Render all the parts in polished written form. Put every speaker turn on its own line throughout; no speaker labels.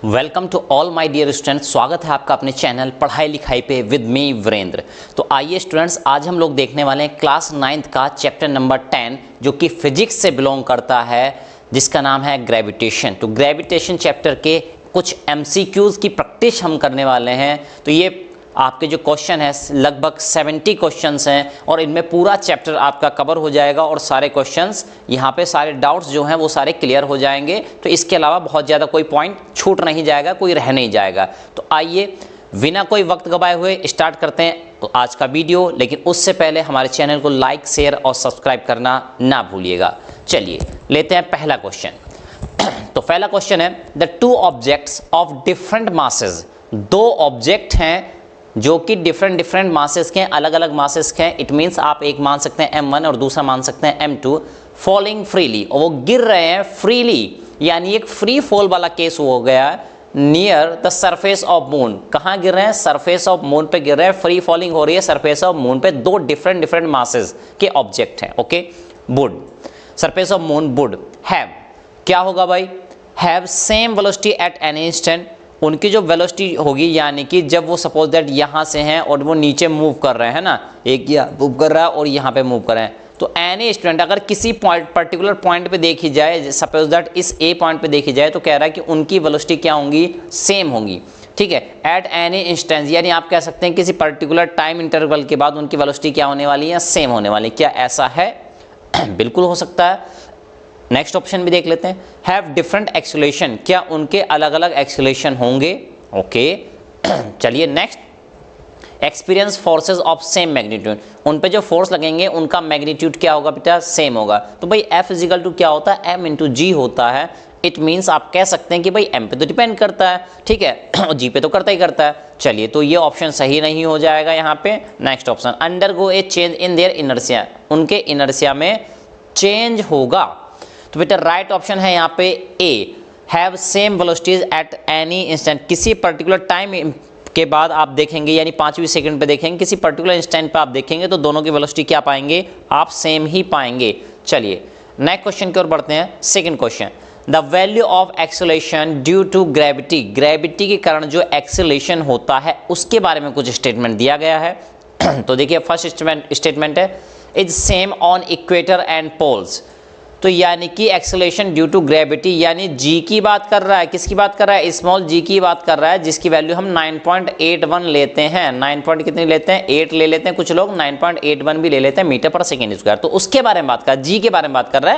Welcome to all my dear students. स्वागत है आपका अपने चैनल पढ़ाई लिखाई पे विद मी वीरेंद्र। तो आइए स्टूडेंट्स, आज हम लोग देखने वाले हैं क्लास 9th का चैप्टर नंबर 10 जो कि फिजिक्स से बिलोंग करता है, जिसका नाम है ग्रेविटेशन। तो ग्रेविटेशन चैप्टर के कुछ एमसीक्यूज की प्रैक्टिस हम करने वाले हैं। तो ये आपके जो क्वेश्चन है लगभग 70 क्वेश्चंस हैं और इनमें पूरा चैप्टर आपका कवर हो जाएगा और सारे क्वेश्चंस यहाँ पे सारे डाउट्स जो हैं वो सारे क्लियर हो जाएंगे। तो इसके अलावा बहुत ज़्यादा कोई पॉइंट छूट नहीं जाएगा, कोई रह नहीं जाएगा। तो आइए बिना कोई वक्त गवाए हुए स्टार्ट करते हैं आज का वीडियो। लेकिन उससे पहले हमारे चैनल को लाइक, शेयर और सब्सक्राइब करना ना भूलिएगा। चलिए लेते हैं पहला क्वेश्चन। तो पहला क्वेश्चन है the two objects of different masses. दो ऑब्जेक्ट हैं जो कि डिफरेंट मासेस के हैं, अलग अलग मासेस के हैं। इट मीन्स आप एक मान सकते हैं m1 और दूसरा मान सकते हैं m2। फॉलिंग फ्रीली, और वो गिर रहे हैं फ्रीली, यानी एक फ्री फॉल वाला केस हो गया near the surface of moon. कहाँ गिर रहे हैं? सरफेस ऑफ मून पे गिर रहे हैं। फ्री फॉलिंग हो रही है सरफेस ऑफ मून पे। दो डिफरेंट मासेस के ऑब्जेक्ट हैं। Okay, would, surface of moon would have, क्या होगा भाई? Have same velocity at any instant. उनकी जो वेलोसिटी होगी, यानी कि जब वो सपोज दैट यहाँ से हैं और वो नीचे मूव कर रहे हैं ना, एक यहाँ मूव कर रहा है और यहाँ पे मूव कर रहे हैं, तो एनी स्टूडेंट अगर किसी पॉइंट पर्टिकुलर पॉइंट पे देखी जाए, सपोज दैट इस ए पॉइंट पे देखी जाए, तो कह रहा है कि उनकी वेलोसिटी क्या होंगी? सेम होंगी। ठीक है, एट एनी इंस्टेंस, यानी आप कह सकते हैं किसी पर्टिकुलर टाइम इंटरवल के बाद उनकी वेलोसिटी क्या होने वाली है? सेम होने वाली। क्या ऐसा है? बिल्कुल हो सकता है। नेक्स्ट ऑप्शन भी देख लेते हैं। हैव डिफरेंट एक्सेलरेशन, क्या उनके अलग अलग एक्सेलरेशन होंगे? ओके चलिए next. Experience forces of same magnitude, उन पे जो फोर्स लगेंगे उनका मैग्नीट्यूड क्या होगा बेटा? सेम होगा। तो भाई F इजिकल टू क्या होता है? M इंटू जी होता है। इट मीन्स आप कह सकते हैं कि भाई M पे तो डिपेंड करता है, ठीक है, और G पे तो करता ही करता है। चलिए, तो ये ऑप्शन सही नहीं हो जाएगा यहाँ पे। Next option, undergo a change in their inertia, उनके इनर्शिया में चेंज होगा। तो बेटा राइट ऑप्शन है यहाँ पे A, have same velocities at any instant. किसी पर्टिकुलर टाइम के बाद आप देखेंगे, यानी 5वीं सेकंड पे देखेंगे, किसी पर्टिकुलर इंस्टेंट पे आप देखेंगे तो दोनों की वेलोसिटी क्या पाएंगे? आप सेम ही पाएंगे। चलिए नेक्स्ट क्वेश्चन की ओर बढ़ते हैं। Second question, the value of acceleration due to gravity, gravity के कारण जो एक्सेलरेशन होता है उसके बारे में कुछ स्टेटमेंट दिया गया है। तो देखिए फर्स्ट स्टेटमेंट है is same on equator and poles. तो यानी कि एक्सेलरेशन ड्यू टू ग्रेविटी, यानी जी की बात कर रहा है। किसकी बात कर रहा है? स्मॉल जी की बात कर रहा है, जिसकी वैल्यू हम 9.81 लेते हैं। 9 पॉइंट कितनी लेते हैं? 8 ले लेते हैं। कुछ लोग 9.81 भी ले लेते हैं मीटर पर सेकेंड स्क्वायर। तो उसके बारे में बात कर, जी के बारे में बात कर रहा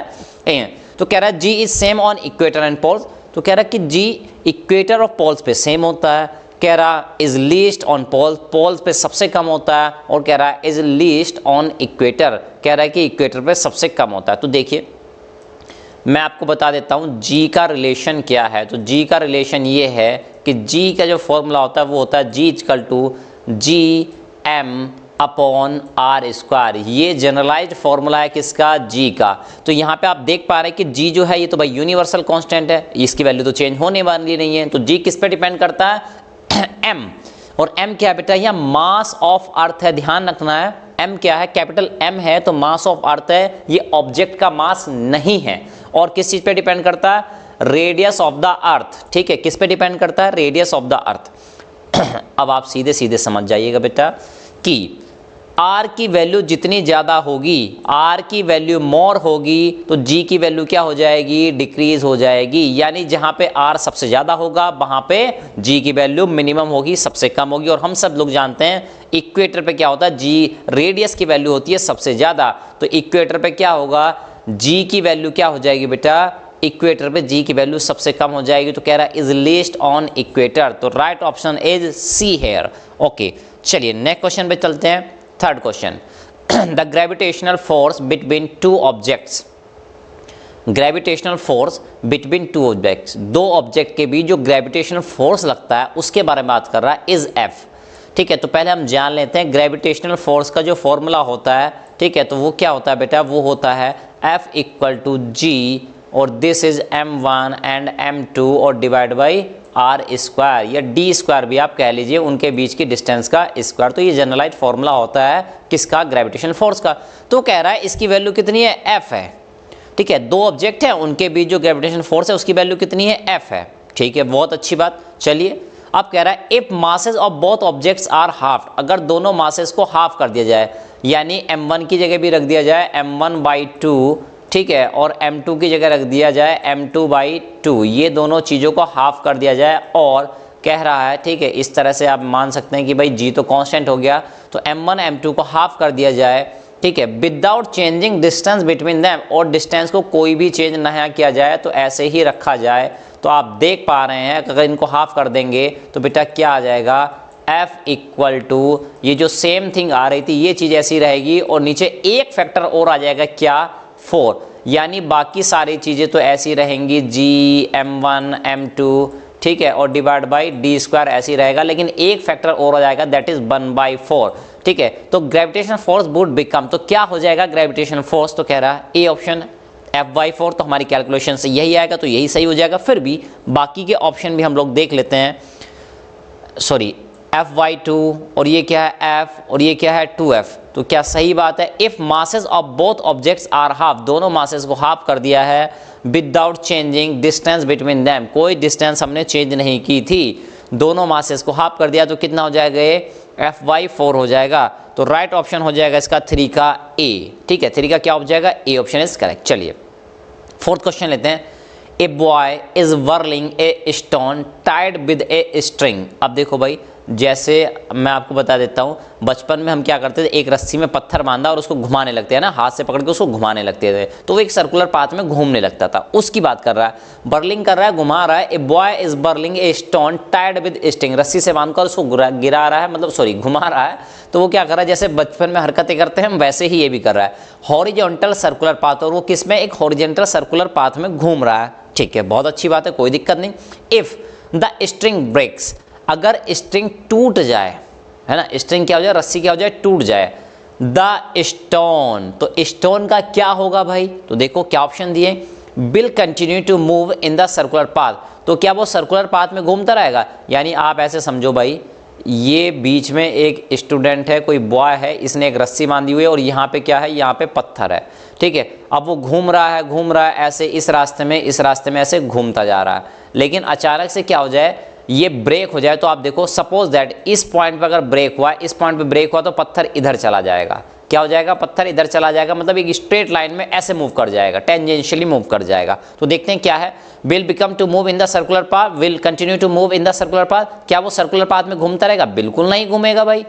है। तो कह रहा है g is same on equator and poles. तो कह रहा है कि जी इक्वेटर और पोल्स पे सेम होता है। कह रहा is least on poles, poles पे सबसे कम होता है। और कह रहा है इज लीस्ट ऑन इक्वेटर, कह रहा है कि इक्वेटर पे सबसे कम होता है। तो देखिए मैं आपको बता देता हूँ जी का रिलेशन क्या है। तो जी का रिलेशन ये है कि जी का जो फॉर्मूला होता है वो होता है g equal to G M upon R square. ये जनरलाइज्ड फॉर्मूला है किसका? जी का। तो यहाँ पे आप देख पा रहे हैं कि जी जो है ये तो भाई यूनिवर्सल कांस्टेंट है, इसकी वैल्यू तो चेंज होने वाली नहीं है। तो जी किस पे डिपेंड करता है? एम। और एम क्या है बेटा? यह मास ऑफ अर्थ है, ध्यान रखना है। एम क्या है? कैपिटल एम है तो मास ऑफ अर्थ है, ये ऑब्जेक्ट का मास नहीं है। और किस चीज पे डिपेंड करता है? Radius of the earth. ठीक है, किस पे डिपेंड करता है? रेडियस ऑफ द अर्थ। अब आप सीधे सीधे समझ जाइएगा बेटा कि आर की वैल्यू जितनी ज्यादा होगी, आर की वैल्यू मोर होगी, तो जी की वैल्यू क्या हो जाएगी? डिक्रीज हो जाएगी। यानी जहां पे आर सबसे ज्यादा होगा वहां पे जी की वैल्यू मिनिमम होगी, सबसे कम होगी। और हम सब लोग जानते हैं इक्वेटर पे क्या होता है? जी रेडियस की वैल्यू होती है सबसे ज्यादा। तो इक्वेटर पे क्या होगा? जी की वैल्यू क्या हो जाएगी बेटा? इक्वेटर पे जी की वैल्यू सबसे कम हो जाएगी। तो कह रहा है इज लीस्ट ऑन इक्वेटर। तो right option is C here. Okay चलिए नेक्स्ट क्वेश्चन पे चलते हैं। Third question, the gravitational force between two objects. Gravitational force between two objects, दो ऑब्जेक्ट के बीच जो ग्रेविटेशनल फोर्स लगता है उसके बारे में बात कर रहा है, इज एफ। ठीक है, तो पहले हम जान लेते हैं ग्रेविटेशनल फोर्स का जो फॉर्मूला होता है। ठीक है, तो वो क्या होता है बेटा? वो होता है F इक्वल टू जी, और this is m1 and m2 और डिवाइड बाई आर स्क्वायर, या डी स्क्वायर भी आप कह लीजिए, उनके बीच की डिस्टेंस का स्क्वायर। तो ये जनरलाइज्ड फॉर्मूला होता है किसका? ग्रेविटेशनल फोर्स का। तो कह रहा है इसकी वैल्यू कितनी है? F है। ठीक है, दो ऑब्जेक्ट है, उनके बीच जो ग्रेविटेशनल फोर्स है उसकी वैल्यू कितनी है? F है। ठीक है, बहुत अच्छी बात। चलिए अब कह रहा है if masses of both objects are half, अगर दोनों मासेस को हाफ कर दिया जाए, यानी m1 की जगह भी रख दिया जाए m1/2, ठीक है, और m2 की जगह रख दिया जाए m2/2, ये दोनों चीज़ों को हाफ कर दिया जाए और कह रहा है, ठीक है, इस तरह से आप मान सकते हैं कि भाई g तो कांस्टेंट हो गया, तो m1 m2 को हाफ कर दिया जाए, ठीक है, without changing distance between them, और डिस्टेंस को कोई भी चेंज ना किया जाए, तो ऐसे ही रखा जाए। तो आप देख पा रहे हैं अगर इनको हाफ कर देंगे तो बेटा क्या आ जाएगा, f इक्वल टू, ये जो सेम थिंग आ रही थी ये चीज़ ऐसी रहेगी और नीचे एक फैक्टर और आ जाएगा, क्या, 4, यानी बाकी सारी चीज़ें तो ऐसी रहेंगी, g m1 m2, ठीक है, और डिवाइड बाई d² ऐसी रहेगा, लेकिन एक फैक्टर और आ जाएगा, दैट इज 1/4, ठीक है। तो ग्रेविटेशनल फोर्स वुड बिकम, तो क्या हो जाएगा ग्रेविटेशनल फोर्स, तो कह रहा है ए ऑप्शन F/4, तो हमारी कैलकुलेशन से यही आएगा, तो यही सही हो जाएगा। फिर भी बाकी के ऑप्शन भी हम लोग देख लेते हैं, सॉरी F/2, और ये क्या है F, और ये क्या है 2F, तो क्या सही बात है। If masses of both objects are half, दोनों मासेस को हाफ कर दिया है, without changing distance between them, कोई डिस्टेंस हमने चेंज नहीं की थी, दोनों मासेस को हाफ कर दिया, तो कितना हो जाएगा ये F/4 हो जाएगा। तो राइट ऑप्शन हो जाएगा इसका 3 का ए, ठीक है, 3 का क्या हो जाएगा, ए ऑप्शन इज करेक्ट। चलिए फोर्थ क्वेश्चन लेते हैं। ए boy is whirling A stone tied with a string. अब देखो भाई, जैसे मैं आपको बता देता हूँ, बचपन में हम क्या करते थे, एक रस्सी में पत्थर बांधा और उसको घुमाने लगते हैं ना, हाथ से पकड़ के उसको घुमाने लगते थे, तो वो एक सर्कुलर पाथ में घूमने लगता था, उसकी बात कर रहा है। बर्लिंग कर रहा है, घुमा रहा है। A boy is whirling a stone tied with string, रस्सी से बांधकर उसको गिरा रहा है, मतलब सॉरी घुमा रहा है। तो वो क्या कर रहा है, जैसे बचपन में हरकतें करते हैं वैसे ही ये भी कर रहा है, हॉरिजॉन्टल सर्कुलर पाथ, और वो किस में, एक हॉरिजॉन्टल सर्कुलर पाथ में घूम रहा है, ठीक है, बहुत अच्छी बात है, कोई दिक्कत नहीं। इफ द स्ट्रिंग ब्रेक्स, अगर स्ट्रिंग टूट जाए, है ना, स्ट्रिंग क्या हो जाए, रस्सी क्या हो जाए, टूट जाए, द स्टोन, तो स्टोन का क्या होगा भाई, तो देखो क्या ऑप्शन दिए, will continue to move in the circular path, तो क्या वो सर्कुलर पाथ में घूमता रहेगा, यानी आप ऐसे समझो भाई, ये बीच में एक स्टूडेंट है, कोई बॉय है, इसने एक रस्सी बांधी हुई है और यहाँ पे क्या है, यहाँ पे पत्थर है, ठीक है, अब वो घूम रहा है ऐसे, इस रास्ते में ऐसे घूमता जा रहा है, लेकिन अचानक से क्या हो जाए, ये ब्रेक हो जाए। तो आप देखो, सपोज दैट इस पॉइंट पर अगर ब्रेक हुआ, इस पॉइंट पे ब्रेक हुआ, तो पत्थर इधर चला जाएगा, क्या हो जाएगा, पत्थर इधर चला जाएगा, मतलब एक स्ट्रेट लाइन में ऐसे मूव कर जाएगा, टेंजेंशियली मूव कर जाएगा। तो देखते हैं क्या है, will become to move in the circular path, will continue to move in the circular path, क्या वो सर्कुलर पाथ में घूमता रहेगा, बिल्कुल नहीं घूमेगा भाई।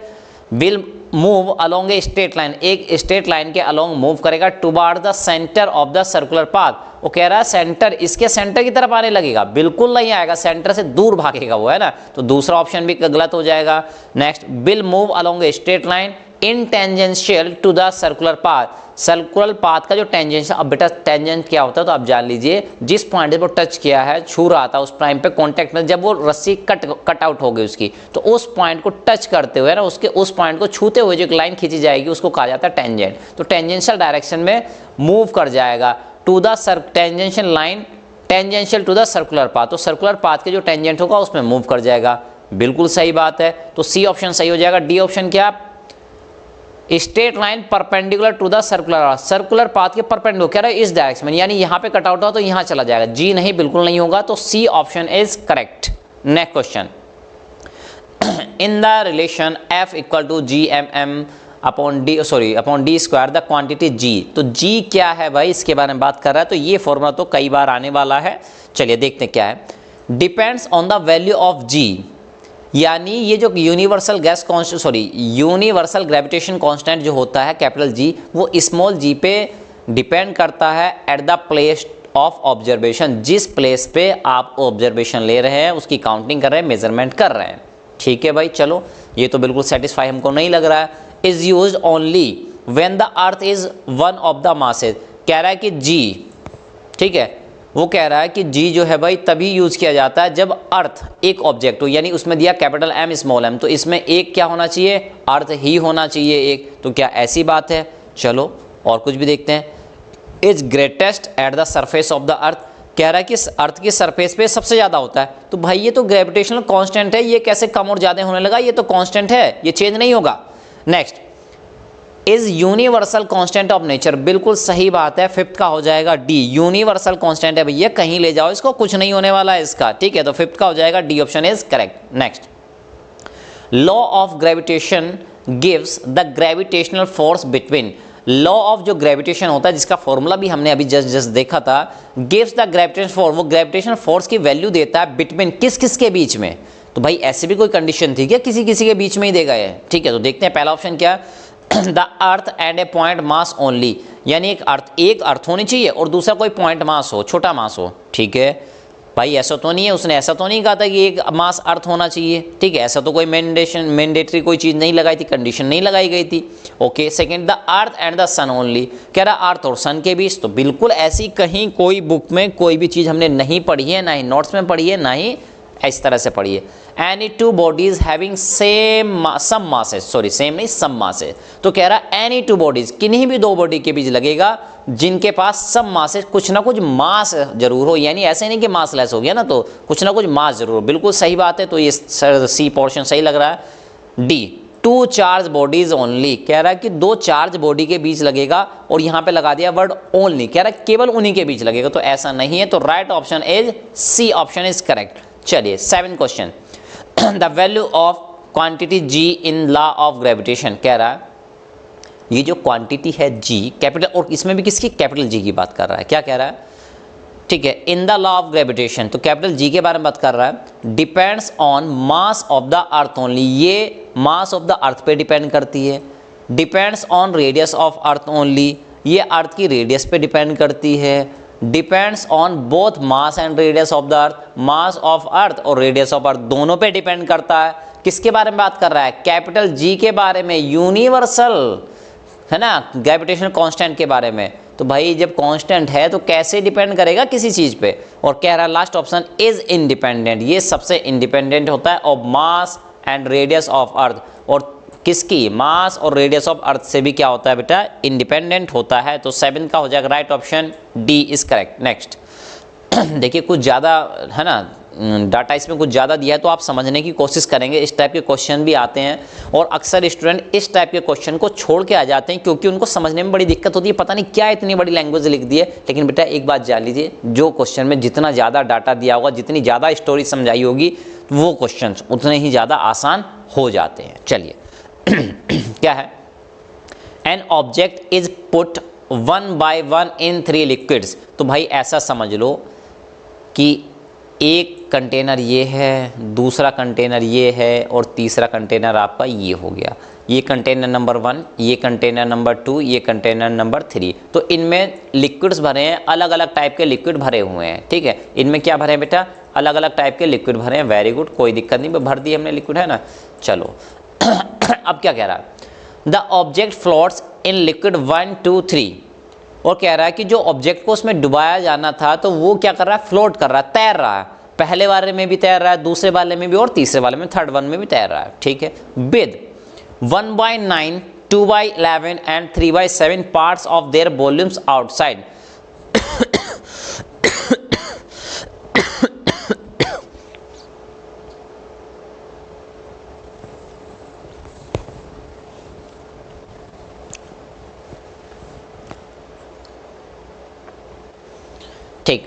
Will move along a straight line, एक स्ट्रेट लाइन के अलोंग मूव करेगा, toward the centre of the circular path, वो कह रहा है सेंटर, इसके सेंटर की तरफ आने लगेगा, बिल्कुल नहीं आएगा, सेंटर से दूर भागेगा वो, है ना, तो दूसरा ऑप्शन भी गलत हो जाएगा। Next, will move along a straight line in tangential to the circular path, circular path का जो टेंजेंशियल, अब बेटा टेंजेंट क्या होता है तो आप जान लीजिए, जिस पॉइंट पे वो टच किया है, छू रहा था, उस पॉइंट पे कांटेक्ट में, जब वो रस्सी कट आउट हो गई उसकी, तो उस पॉइंट को टच करते हुए ना, उसके उस पॉइंट को छूते हुए जो एक लाइन खींची जाएगी, उसको कहा जाता है टेंजेंट। तो टेंजेंशियल डायरेक्शन में मूव कर जाएगा to the tangential line, tangential to the circular path, तो सर्कुलर पाथ के जो टेंजेंट होगा उसमें मूव कर जाएगा, बिल्कुल सही बात है। तो सी ऑप्शन सही हो जाएगा। डी ऑप्शन क्या, straight line perpendicular to the circular, circular path के परपेंडिकुलर, कह रहा है इस डायरेक्शन में, यानी यहाँ पे कट आउट हो तो यहाँ चला जाएगा, जी नहीं, बिल्कुल नहीं होगा, तो C option is correct. Next question, in the relation f equal to G M M upon D square the quantity g, तो g क्या है भाई, इसके बारे में बात कर रहा है, तो ये फॉर्मूला तो कई बार आने वाला है, चलिए देखते हैं क्या है। Depends on the value of g, यानी ये जो यूनिवर्सल यूनिवर्सल ग्रेविटेशन कांस्टेंट जो होता है कैपिटल G, वो स्मॉल g पे डिपेंड करता है at the place of observation, जिस प्लेस पे आप ऑब्जर्वेशन ले रहे हैं, उसकी काउंटिंग कर रहे हैं, मेजरमेंट कर रहे हैं, ठीक है भाई। चलो ये तो बिल्कुल सेटिस्फाई हमको नहीं लग रहा है। Is used only when the earth is one of the masses, कह रहा है कि G, ठीक है, वो कह रहा है कि G जो है भाई तभी यूज किया जाता है जब अर्थ एक ऑब्जेक्ट हो, यानी उसमें दिया कैपिटल M स्मॉल m, तो इसमें एक क्या होना चाहिए, अर्थ ही होना चाहिए एक, तो क्या ऐसी बात है। चलो और कुछ भी देखते हैं। Is greatest eight the surface of the अर्थ, कह रहा है कि अर्थ की सरफेस पे सबसे ज़्यादा होता है, तो भाई ये तो ग्रेविटेशनल कांस्टेंट है, ये कैसे कम और ज़्यादा होने लगा, ये तो कांस्टेंट है, ये चेंज नहीं होगा। Next, is universal constant of nature, बिल्कुल सही बात है, फिफ्थ का हो जाएगा डी, यूनिवर्सल कांस्टेंट है भैया, कहीं ले जाओ इसको, कुछ नहीं होने वाला है इसका, ठीक है, तो फिफ्थ का हो जाएगा D option is correct. Next, law of gravitation gives the gravitational force between, law of जो ग्रेविटेशन होता है जिसका फॉर्मूला भी हमने अभी जस्ट देखा था, गिव्स द ग्रेविटेशन फोर्स, वो ग्रेविटेशन फोर्स की वैल्यू देता है बिटवीन, किस किस के बीच में, तो भाई ऐसे भी कोई कंडीशन थी क्या, किसी किसी के बीच में ही देगा ये, ठीक है, तो देखते हैं पहला ऑप्शन क्या, the earth and A point mass only, यानी एक अर्थ होनी चाहिए और दूसरा कोई पॉइंट मास हो, छोटा मास हो, ठीक है भाई, ऐसा तो नहीं है, उसने ऐसा तो नहीं कहा था कि एक मास अर्थ होना चाहिए, ठीक है, ऐसा तो कोई मैंडेटरी कोई चीज़ नहीं लगाई थी, कंडीशन नहीं लगाई गई थी। Okay, second, the earth and the sun only, कह रहा अर्थ और सन के बीच, तो बिल्कुल ऐसी कहीं कोई बुक में कोई भी चीज़ हमने नहीं पढ़ी है, ना ही नोट्स में पढ़ी है, ना ही इस तरह से पढ़ी है। Any two bodies having some masses, sorry same नहीं सम मासेस, तो कह रहा एनी टू बॉडीज, किन्हीं भी दो बॉडी के बीच लगेगा जिनके पास सम मासेस, कुछ ना कुछ मास जरूर हो, यानी ऐसे नहीं कि मास लेस हो गया ना, तो कुछ ना कुछ मास जरूर हो, बिल्कुल सही बात है, तो ये सी पोर्शन सही लग रहा है। D, two charge bodies only, कह रहा है कि दो चार्ज बॉडी के बीच लगेगा, और यहां पे लगा दिया वर्ड ओनली, कह रहा है केवल उन्हीं के बीच लगेगा, तो ऐसा नहीं है, तो right option is C option is correct. चलिए 7 question, the value of quantity G in law of gravitation, कह रहा है ये जो क्वांटिटी है जी कैपिटल, और इसमें भी किसकी, कैपिटल जी की बात कर रहा है, क्या कह रहा है, ठीक है, in the law of gravitation, तो कैपिटल जी के बारे में बात कर रहा है, depends on mass of the earth only, ये मास ऑफ द अर्थ पे डिपेंड करती है, depends on radius of earth only, ये अर्थ की रेडियस पे डिपेंड करती है, depends on both mass and radius of the earth, mass of earth और रेडियस ऑफ अर्थ दोनों पे डिपेंड करता है। किसके बारे में बात कर रहा है, कैपिटल जी के बारे में, यूनिवर्सल है ना, ग्रेविटेशनल कांस्टेंट के बारे में, तो भाई जब कांस्टेंट है तो कैसे डिपेंड करेगा किसी चीज पे, और कह रहा है लास्ट ऑप्शन इज इंडिपेंडेंट, ये सबसे इंडिपेंडेंट होता है of mass and radius of अर्थ, और किसकी, मास और रेडियस ऑफ अर्थ से भी क्या होता है बेटा, इंडिपेंडेंट होता है, तो 7 का हो जाएगा right option, D is correct. Next, देखिए कुछ ज़्यादा है ना, डाटा इसमें कुछ ज़्यादा दिया है, तो आप समझने की कोशिश करेंगे, इस टाइप के क्वेश्चन भी आते हैं, और अक्सर स्टूडेंट इस टाइप के क्वेश्चन को छोड़ के आ जाते हैं, क्योंकि उनको समझने में बड़ी दिक्कत होती है, पता नहीं क्या इतनी बड़ी लैंग्वेज लिख दी है। लेकिन बेटा एक बात जान लीजिए, जो क्वेश्चन में जितना ज़्यादा डाटा दिया होगा, जितनी ज़्यादा स्टोरी समझाई होगी, वो क्वेश्चन उतने ही ज़्यादा आसान हो जाते हैं। चलिए क्या है, N object is put 1 by 1 in 3 liquids, तो भाई ऐसा समझ लो कि एक कंटेनर ये है, दूसरा कंटेनर ये है, और तीसरा कंटेनर आपका ये हो गया, ये कंटेनर नंबर 1, ये कंटेनर नंबर 2, ये कंटेनर नंबर 3, तो इनमें लिक्विड्स भरे हैं, अलग अलग टाइप के लिक्विड भरे हुए हैं, ठीक है, इनमें क्या भरे हैं बेटा, अलग अलग टाइप के लिक्विड भरे हैं, वेरी गुड, कोई दिक्कत नहीं, भर दिए हमने लिक्विड, है ना। चलो अब क्या कह रहा है, the object floats in liquid 1 2 3, और कह रहा है कि जो ऑब्जेक्ट को उसमें डुबाया जाना था, तो वो क्या कर रहा है, फ्लोट कर रहा है, तैर रहा है, पहले वाले में भी तैर रहा है, दूसरे वाले में भी, और तीसरे वाले में, थर्ड वन में भी तैर रहा है, ठीक है, with 1 by 9 2 by 11 and 3 by 7 parts of their volumes outside, ठीक।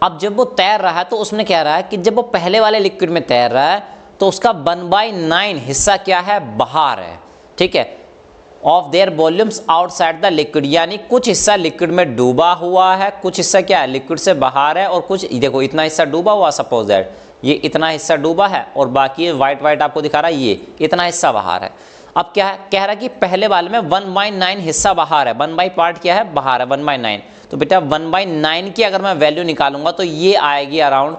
अब जब वो तैर रहा है तो उसने कह रहा है कि जब वो पहले वाले लिक्विड में तैर रहा है तो उसका 1 by 9 हिस्सा क्या है, बाहर है, ठीक है, of their volumes outside the liquid, यानी कुछ हिस्सा लिक्विड में डूबा हुआ है, कुछ हिस्सा क्या है, लिक्विड से बाहर है, और कुछ देखो इतना हिस्सा डूबा हुआ, सपोज दैट ये इतना हिस्सा डूबा है, और बाकी व्हाइट व्हाइट आपको दिखा रहा है, ये इतना हिस्सा बाहर है। अब क्या है, कह रहा है कि पहले वाले में 1 by 9 हिस्सा बाहर है, 1 by पार्ट क्या है, बाहर है, 1 by 9, तो बेटा 1 by 9 की अगर मैं वैल्यू निकालूंगा तो ये आएगी अराउंड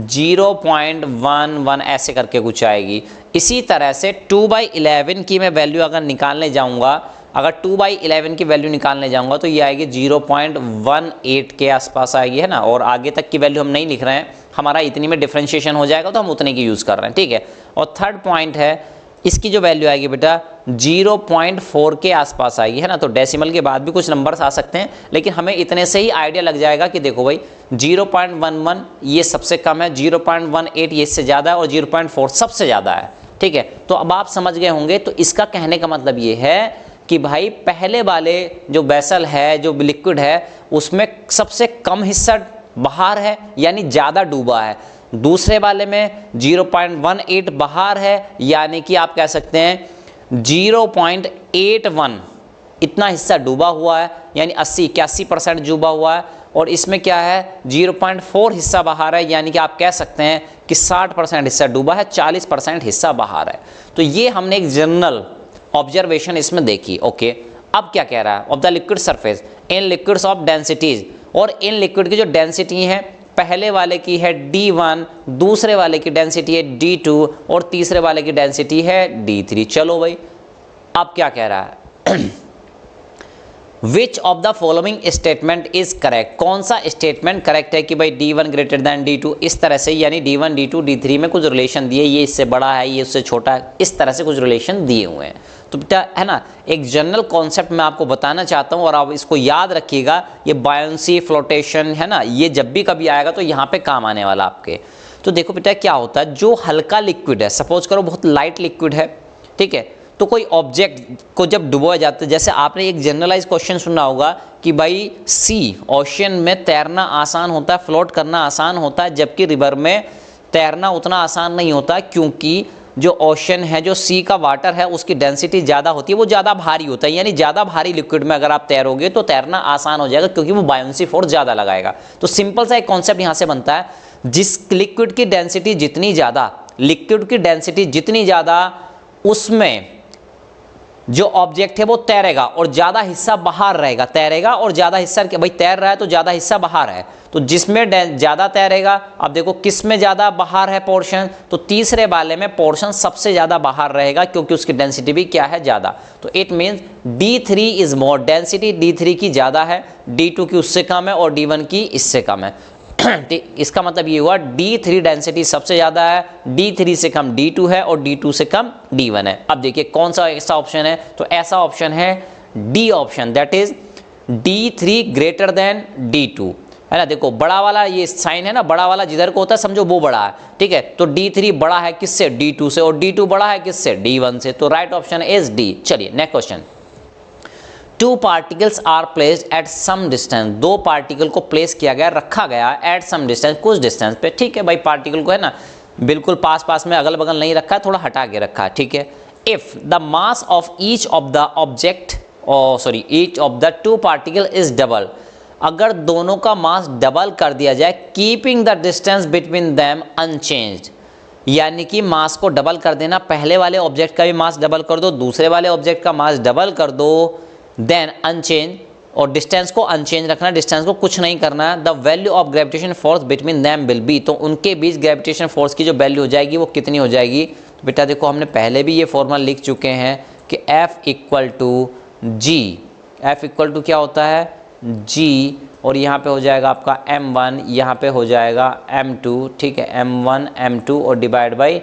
0.11 ऐसे करके कुछ आएगी। इसी तरह से 2 by 11 की मैं वैल्यू अगर निकालने जाऊंगा, अगर 2 by 11 की वैल्यू निकालने जाऊंगा तो ये आएगी 0.18 के आसपास आएगी, है ना, और आगे तक की वैल्यू हम नहीं लिख रहे हैं, हमारा इतनी में डिफरेंशिएशन हो जाएगा तो हम उतने की यूज़ कर रहे हैं, ठीक है। और थर्ड पॉइंट है, इसकी जो वैल्यू आएगी बेटा 0.4 के आसपास आएगी, है ना, तो डेसिमल के बाद भी कुछ नंबर्स आ सकते हैं, लेकिन हमें इतने से ही आइडिया लग जाएगा कि देखो भाई 0.11 ये सबसे कम है, 0.18 ये इससे ज़्यादा है, और 0.4 सबसे ज़्यादा है, ठीक है। तो अब आप समझ गए होंगे, तो इसका कहने का मतलब ये है कि भाई पहले वाले जो वेसल है, जो लिक्विड है, उसमें सबसे कम हिस्सा बाहर है यानी ज़्यादा डूबा है, दूसरे वाले में 0.18 बाहर है यानी कि आप कह सकते हैं 0.81 इतना हिस्सा डूबा हुआ है, यानी 80-81% डूबा हुआ है, और इसमें क्या है 0.4 हिस्सा बाहर है, यानी कि आप कह सकते हैं कि 60% हिस्सा डूबा है, 40% हिस्सा बाहर है। तो ये हमने एक जनरल ऑब्जर्वेशन इसमें देखी। ओके, अब क्या कह रहा है, of the liquid surface in liquids of densities, और इन लिक्विड की जो डेंसिटी है, पहले वाले की है D1, दूसरे वाले की डेंसिटी है D2 और तीसरे वाले की डेंसिटी है D3। चलो भाई, अब क्या कह रहा है विच of the following statement is correct, कौन सा स्टेटमेंट करेक्ट है कि भाई D1 ग्रेटर देन D2, इस तरह से, यानी D1 D2 D3 में कुछ रिलेशन दिए, ये इससे बड़ा है, ये उससे छोटा है, इस तरह से कुछ रिलेशन दिए हुए हैं। तो बेटा है ना, एक जनरल कॉन्सेप्ट मैं आपको बताना चाहता हूँ और आप इसको याद रखिएगा, ये बायोंसी, फ्लोटेशन है ना, ये जब भी कभी आएगा तो यहाँ पे काम आने वाला आपके। तो देखो बेटा क्या होता है, जो हल्का लिक्विड है, सपोज करो बहुत लाइट लिक्विड है, ठीक है, तो कोई ऑब्जेक्ट को जब डुबोया जाता है, जैसे आपने एक जनरलाइज क्वेश्चन सुना होगा कि भाई सी ओशियन में तैरना आसान होता है, फ्लोट करना आसान होता है, जबकि रिवर में तैरना उतना आसान नहीं होता, क्योंकि जो ओशन है, जो सी का वाटर है, उसकी डेंसिटी ज़्यादा होती है, वो ज़्यादा भारी होता है, यानी ज़्यादा भारी लिक्विड में अगर आप तैरोगे तो तैरना आसान हो जाएगा, क्योंकि वो बायोंसी फोर्स ज़्यादा लगाएगा। तो सिंपल सा एक कॉन्सेप्ट यहाँ से बनता है, जिस लिक्विड की डेंसिटी जितनी ज़्यादा, लिक्विड की डेंसिटी जितनी ज़्यादा, उसमें जो ऑब्जेक्ट है वो तैरेगा और ज़्यादा हिस्सा बाहर रहेगा, तैरेगा और ज़्यादा हिस्सा, भाई तैर रहा है तो ज़्यादा हिस्सा बाहर है, तो जिसमें ज़्यादा तैरेगा, अब देखो किस में ज़्यादा बाहर है पोर्शन, तो तीसरे वाले में पोर्शन सबसे ज़्यादा बाहर रहेगा, क्योंकि उसकी डेंसिटी भी क्या है, ज़्यादा। तो it means D3 is more, density D3 की ज़्यादा है, D2 की उससे कम है और D1 की इससे कम है। इसका मतलब ये हुआ D3 डेंसिटी सबसे ज़्यादा है, D3 से कम D2 है और D2 से कम D1 है। अब देखिए कौन सा ऐसा ऑप्शन है, तो ऐसा ऑप्शन है D option, that is D3 greater than D2, है ना। देखो बड़ा वाला ये साइन है ना, बड़ा वाला जिधर को होता है समझो वो बड़ा है, ठीक है, तो D3 बड़ा है किससे, D2 से, और D2 बड़ा है किससे, D1 से, तो राइट ऑप्शन इज D। चलिए next question, two particles are placed at some distance, दो पार्टिकल को प्लेस किया गया, रखा गया एट सम डिस्टेंस, कुछ डिस्टेंस पे, ठीक है भाई, पार्टिकल को है ना बिल्कुल पास पास में अगल बगल नहीं रखा है, थोड़ा हटा के रखा है, ठीक है। If the mass of each of the object, each of the two particle is double, अगर दोनों का मास डबल कर दिया जाए, keeping the distance between them unchanged, यानी कि मास को डबल कर देना, पहले वाले ऑब्जेक्ट का भी मास डबल कर दो, दूसरे वाले ऑब्जेक्ट का मास डबल कर दो, देन अनचेंज, और डिस्टेंस को अनचेंज रखना, डिस्टेंस को कुछ नहीं करना, the value of gravitation force between them will be, तो उनके बीच ग्रेविटेशन फोर्स की जो वैल्यू हो जाएगी वो कितनी हो जाएगी। तो बेटा देखो हमने पहले भी ये फॉर्मूला लिख चुके हैं कि F equal to G, F equal to क्या होता है G, और यहाँ पे हो जाएगा आपका M1, यहाँ पे हो जाएगा M2, ठीक है, M1 M2 और डिवाइड बाई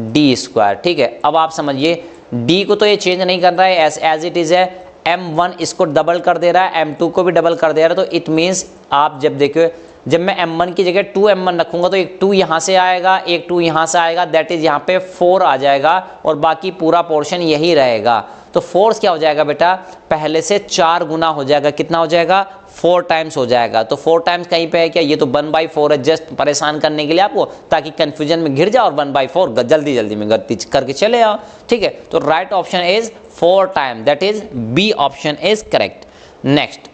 D स्क्वायर, ठीक है। अब आप समझिए D को तो ये चेंज नहीं कर रहा है, एज इट इज़ है, M1 इसको डबल कर दे रहा है, M2 को भी डबल कर दे रहा है, तो इट मीन्स आप जब देखो, जब मैं M1 की जगह 2M1 रखूंगा तो एक 2 यहाँ से आएगा, एक 2 यहाँ से आएगा, दैट इज यहाँ पे 4 आ जाएगा, और बाकी पूरा पोर्शन यही रहेगा। तो फोर्स क्या हो जाएगा बेटा, पहले से 4 गुना हो जाएगा, कितना हो जाएगा, 4 टाइम्स हो जाएगा। तो 4 टाइम्स कहीं पे है क्या, ये तो 1/4 है, जस्ट परेशान करने के लिए आपको, ताकि कंफ्यूजन में घिर जाओ और 1/4 जल्दी जल्दी में गलती करके चले आओ, ठीक है। तो right option is 4 time, that is B option is correct. Next,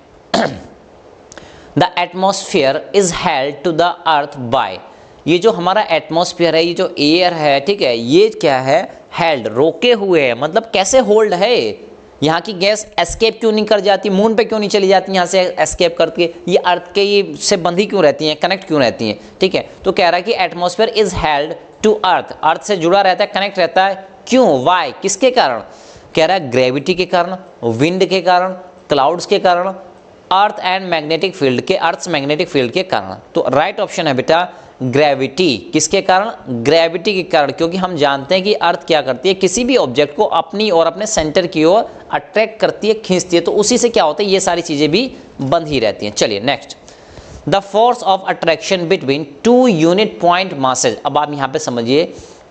the atmosphere is held to the earth by, ये जो हमारा एटमोस्फियर है, ये जो एयर है, ठीक है, ये क्या है, हेल्ड, रोके हुए है, मतलब कैसे होल्ड है, यहाँ की गैस एस्केप क्यों नहीं कर जाती, मून पे क्यों नहीं चली जाती यहाँ से एस्केप करके, ये अर्थ के ये से बंधी क्यों रहती हैं, कनेक्ट क्यों रहती हैं, ठीक है। तो कह रहा है कि atmosphere is held to earth, earth से जुड़ा रहता है, कनेक्ट रहता है, क्यों, वाई, किसके कारण, कह रहा है ग्रेविटी के कारण, विंड के कारण, क्लाउड्स के कारण, अर्थ एंड मैग्नेटिक फील्ड के, अर्थ मैग्नेटिक फील्ड के कारण। तो राइट ऑप्शन है बेटा ग्रेविटी, किसके कारण, ग्रेविटी के कारण, क्योंकि हम जानते हैं कि अर्थ क्या करती है, किसी भी ऑब्जेक्ट को अपनी और अपने सेंटर की ओर अट्रैक्ट करती है, खींचती है, तो उसी से क्या होता है, ये सारी चीजें भी बंद ही रहती हैं। चलिए next, the force of attraction between 2 unit point masses, अब आप यहाँ पे समझिए,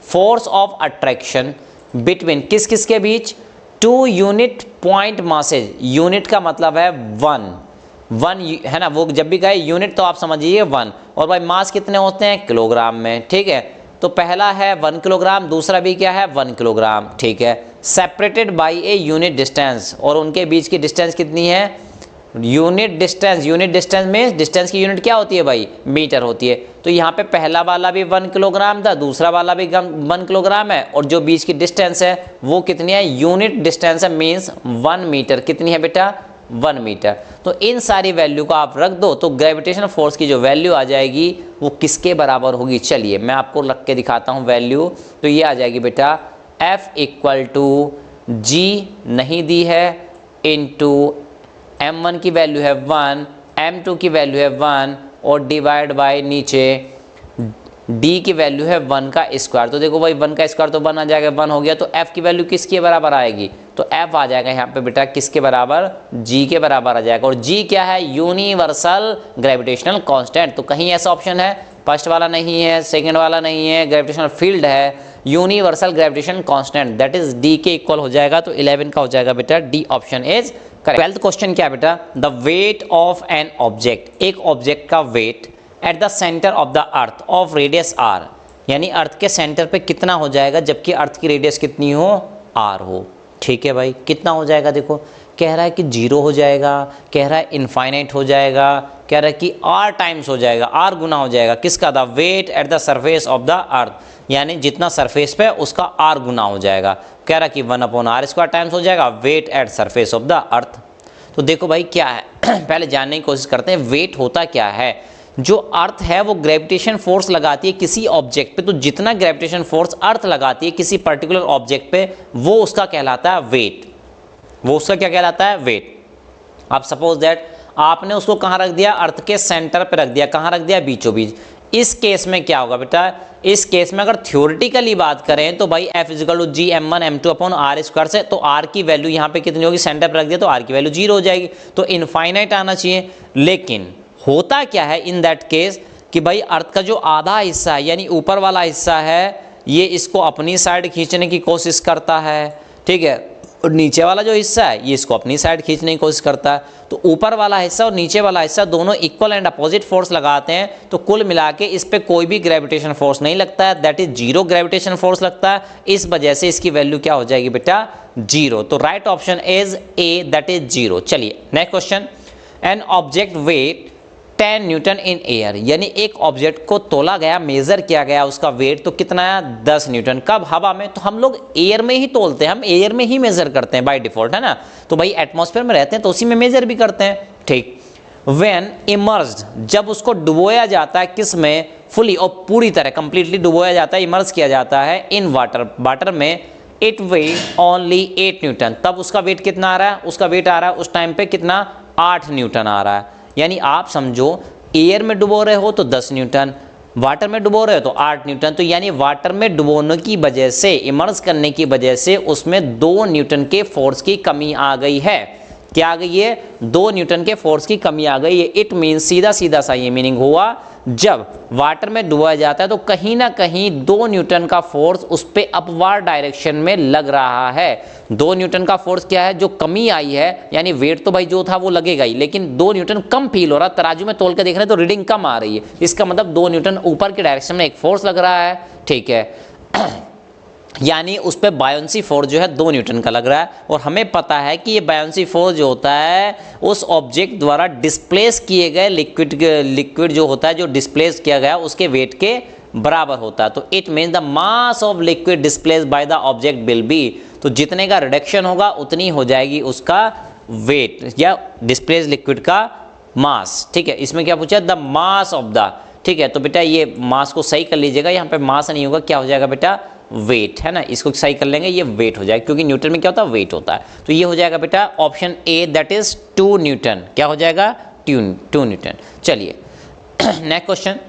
फोर्स ऑफ अट्रैक्शन बिटवीन किस किस के बीच, 2 यूनिट पॉइंट मासेज, यूनिट का मतलब है 1 है ना, वो जब भी कहे यूनिट तो आप समझिए 1, और भाई मास कितने होते हैं किलोग्राम में, ठीक है। तो पहला है 1 किलोग्राम, दूसरा भी क्या है 1 किलोग्राम, ठीक है। Separated by a unit distance, और उनके बीच की डिस्टेंस कितनी है यूनिट डिस्टेंस में डिस्टेंस की यूनिट क्या होती है भाई मीटर होती है। तो यहाँ पे पहला वाला भी 1 किलोग्राम था, दूसरा वाला भी 1 किलोग्राम है, और जो बीच की डिस्टेंस है वो कितनी है यूनिट डिस्टेंस है, मीन्स 1 मीटर। कितनी है बेटा 1 मीटर। तो इन सारी वैल्यू को आप रख दो तो ग्रेविटेशनल फोर्स की जो वैल्यू आ जाएगी वो किसके बराबर होगी, चलिए मैं आपको रख के दिखाता हूँ वैल्यू। तो ये आ जाएगी बेटा F इक्वल टू G नहीं दी है इंटू m1 की वैल्यू है 1, m2 की वैल्यू है 1, और डिवाइड बाय नीचे d की वैल्यू है 1 का स्क्वायर। तो देखो भाई 1 का स्क्वायर तो 1 आ जाएगा, 1 हो गया, तो f की वैल्यू किसके बराबर आएगी, तो f आ जाएगा यहाँ पे बेटा किसके बराबर, g के बराबर आ जाएगा। और g क्या है यूनिवर्सल ग्रेविटेशनल कांस्टेंट। तो कहीं ऐसा ऑप्शन है, फर्स्ट वाला नहीं है, सेकंड वाला नहीं है, ग्रेविटेशनल फील्ड है, universal gravitation constant, that is d के इक्वल हो जाएगा। तो 11 का हो जाएगा बेटा D option is correct. 12th question क्या है बेटा, the weight of an object, एक ऑब्जेक्ट का weight at the centre of the earth of radius r, यानी अर्थ के सेंटर पे कितना हो जाएगा जबकि अर्थ की रेडियस कितनी हो r हो, ठीक है भाई। कितना हो जाएगा देखो, कह रहा है कि 0 हो जाएगा, कह रहा है इनफाइनाइट हो जाएगा, कह रहा है कि r टाइम्स हो जाएगा, r गुना हो जाएगा किसका, the weight at the surface of the earth, यानी जितना सरफेस पे उसका r गुना हो जाएगा। कह रहा है कि 1/r² टाइम्स हो जाएगा weight at surface of the earth. तो देखो भाई क्या है पहले जानने की कोशिश करते हैं वेट होता क्या है। जो अर्थ है वो ग्रेविटेशन फोर्स लगाती है किसी ऑब्जेक्ट पे, तो जितना ग्रेविटेशन फोर्स अर्थ लगाती है किसी पर्टिकुलर ऑब्जेक्ट पे वो उसका कहलाता है वेट, वो उसका क्या कहलाता है वेट। आप सपोज दैट आपने उसको कहाँ रख दिया, अर्थ के सेंटर पे रख दिया, कहाँ रख दिया, बीचों बीच। इस केस में क्या होगा बेटा, इस केस में अगर थ्योरेटिकली बात करें तो भाई F is equal to G m1 m2 upon r² से, तो r की वैल्यू यहाँ पे कितनी होगी, सेंटर पे रख दिया तो r की वैल्यू 0 हो जाएगी, तो इनफाइनाइट आना चाहिए। लेकिन होता क्या है इन दैट केस कि भाई अर्थ का जो आधा हिस्सा है यानी ऊपर वाला हिस्सा है ये इसको अपनी साइड खींचने की कोशिश करता है, ठीक है, और नीचे वाला जो हिस्सा है ये इसको अपनी साइड खींचने की कोशिश करता है। तो ऊपर वाला हिस्सा और नीचे वाला हिस्सा दोनों इक्वल एंड अपोजिट फोर्स लगाते हैं, तो कुल मिला के इस पे कोई भी ग्रेविटेशन फोर्स नहीं लगता है, दैट इज 0 ग्रेविटेशन फोर्स लगता है। इस वजह से इसकी वैल्यू क्या हो जाएगी बेटा 0। तो right option is a, that is 0। चलिए next question, an object wait 10 Newton in air, यानी एक ऑब्जेक्ट को तोला गया, मेजर किया गया, उसका वेट तो कितना है 10 न्यूटन। कब, हवा में। तो हम लोग एयर में ही तोलते हैं, हम एयर में ही मेजर करते हैं बाय डिफॉल्ट, है ना। तो भाई एटमॉस्फेयर में रहते हैं तो उसी में मेजर भी करते हैं, ठीक। व्हेन इमर्ज्ड, जब उसको डुबोया जाता है किस में, फुली और पूरी तरह कंप्लीटली डुबोया जाता है, इमर्ज किया जाता है इन वाटर, वाटर में, इट वेट ओनली 8 न्यूटन। तब उसका वेट कितना आ रहा है, उसका वेट आ रहा है उस टाइम पे कितना 8 न्यूटन आ रहा है। यानी आप समझो एयर में डुबो रहे हो तो 10 न्यूटन, वाटर में डुबो रहे हो तो 8 न्यूटन। तो यानी वाटर में डुबोने की वजह से, इमर्ज करने की वजह से उसमें 2 न्यूटन के फोर्स की कमी आ गई है। क्या आ गई है, 2 न्यूटन के फोर्स की कमी आ गई है। इट मीन सीधा सीधा सा ये मीनिंग हुआ, जब वाटर में डुबाया जाता है तो कहीं ना कहीं 2 न्यूटन का फोर्स उस पे अपवार्ड डायरेक्शन में लग रहा है। 2 न्यूटन का फोर्स क्या है, जो कमी आई है, यानी वेट तो भाई जो था वो लगेगा ही, लेकिन 2 न्यूटन कम फील हो रहा, तराजू में तोल के देख रहे हैं तो रीडिंग कम आ रही है, इसका मतलब 2 न्यूटन ऊपर की डायरेक्शन में एक फोर्स लग रहा है, ठीक है। यानी उस पर बायोंसी फोर्स जो है 2 न्यूटन का लग रहा है। और हमें पता है कि ये बायोंसी फोर्स जो होता है उस ऑब्जेक्ट द्वारा डिस्प्लेस किए गए लिक्विड जो होता है, जो डिस्प्लेस किया गया उसके वेट के बराबर होता है। तो it mean the mass of liquid displace by the object will be, तो जितने का रिडक्शन होगा उतनी हो जाएगी उसका वेट या डिस्प्लेस लिक्विड का मास, ठीक है। इसमें क्या पूछा, द मास ऑफ द, ठीक है। तो बेटा ये मास को सही कर लीजिएगा, यहाँ पे मास नहीं होगा, क्या हो जाएगा बेटा वेट, है ना। इसको सही कर लेंगे, ये वेट हो जाएगा क्योंकि न्यूटन में क्या होता है वेट होता है। तो ये हो जाएगा बेटा option A, that is 2 Newton. क्या हो जाएगा 2 न्यूटन। चलिए नेक्स्ट क्वेश्चन,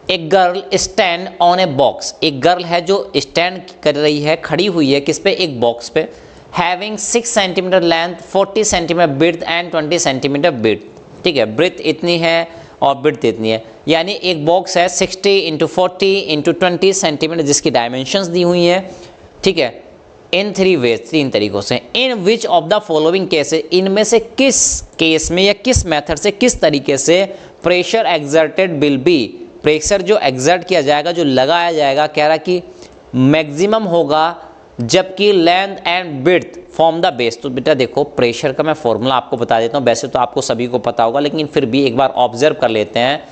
एक girl stand on a box, एक गर्ल है जो स्टैंड कर रही है, खड़ी हुई है किस पे, एक बॉक्स पे, having 6 centimetre length, 40 centimetre breadth and 20 centimetre breadth, ठीक है। ब्रेड्थ इतनी है और ब्रेड्थ इतनी है, यानी एक बॉक्स है 60 × 40 × 20 सेंटीमीटर जिसकी डायमेंशंस दी हुई हैं, ठीक है। इन 3 वेज, 3 तरीकों से। In which of the following cases, इनमें से किस केस में या किस मेथड से, किस तरीके से pressure exerted will be, pressure जो एक्सर्ट किया जाएगा, जो लगाया जाएगा, कह रहा कि मैक्सिमम होगा जबकि length and width form the base. तो बेटा देखो प्रेशर का मैं फॉर्मूला आपको बता देता हूँ, वैसे तो आपको सभी को पता होगा लेकिन फिर भी एक बार ऑब्जर्व कर लेते हैं।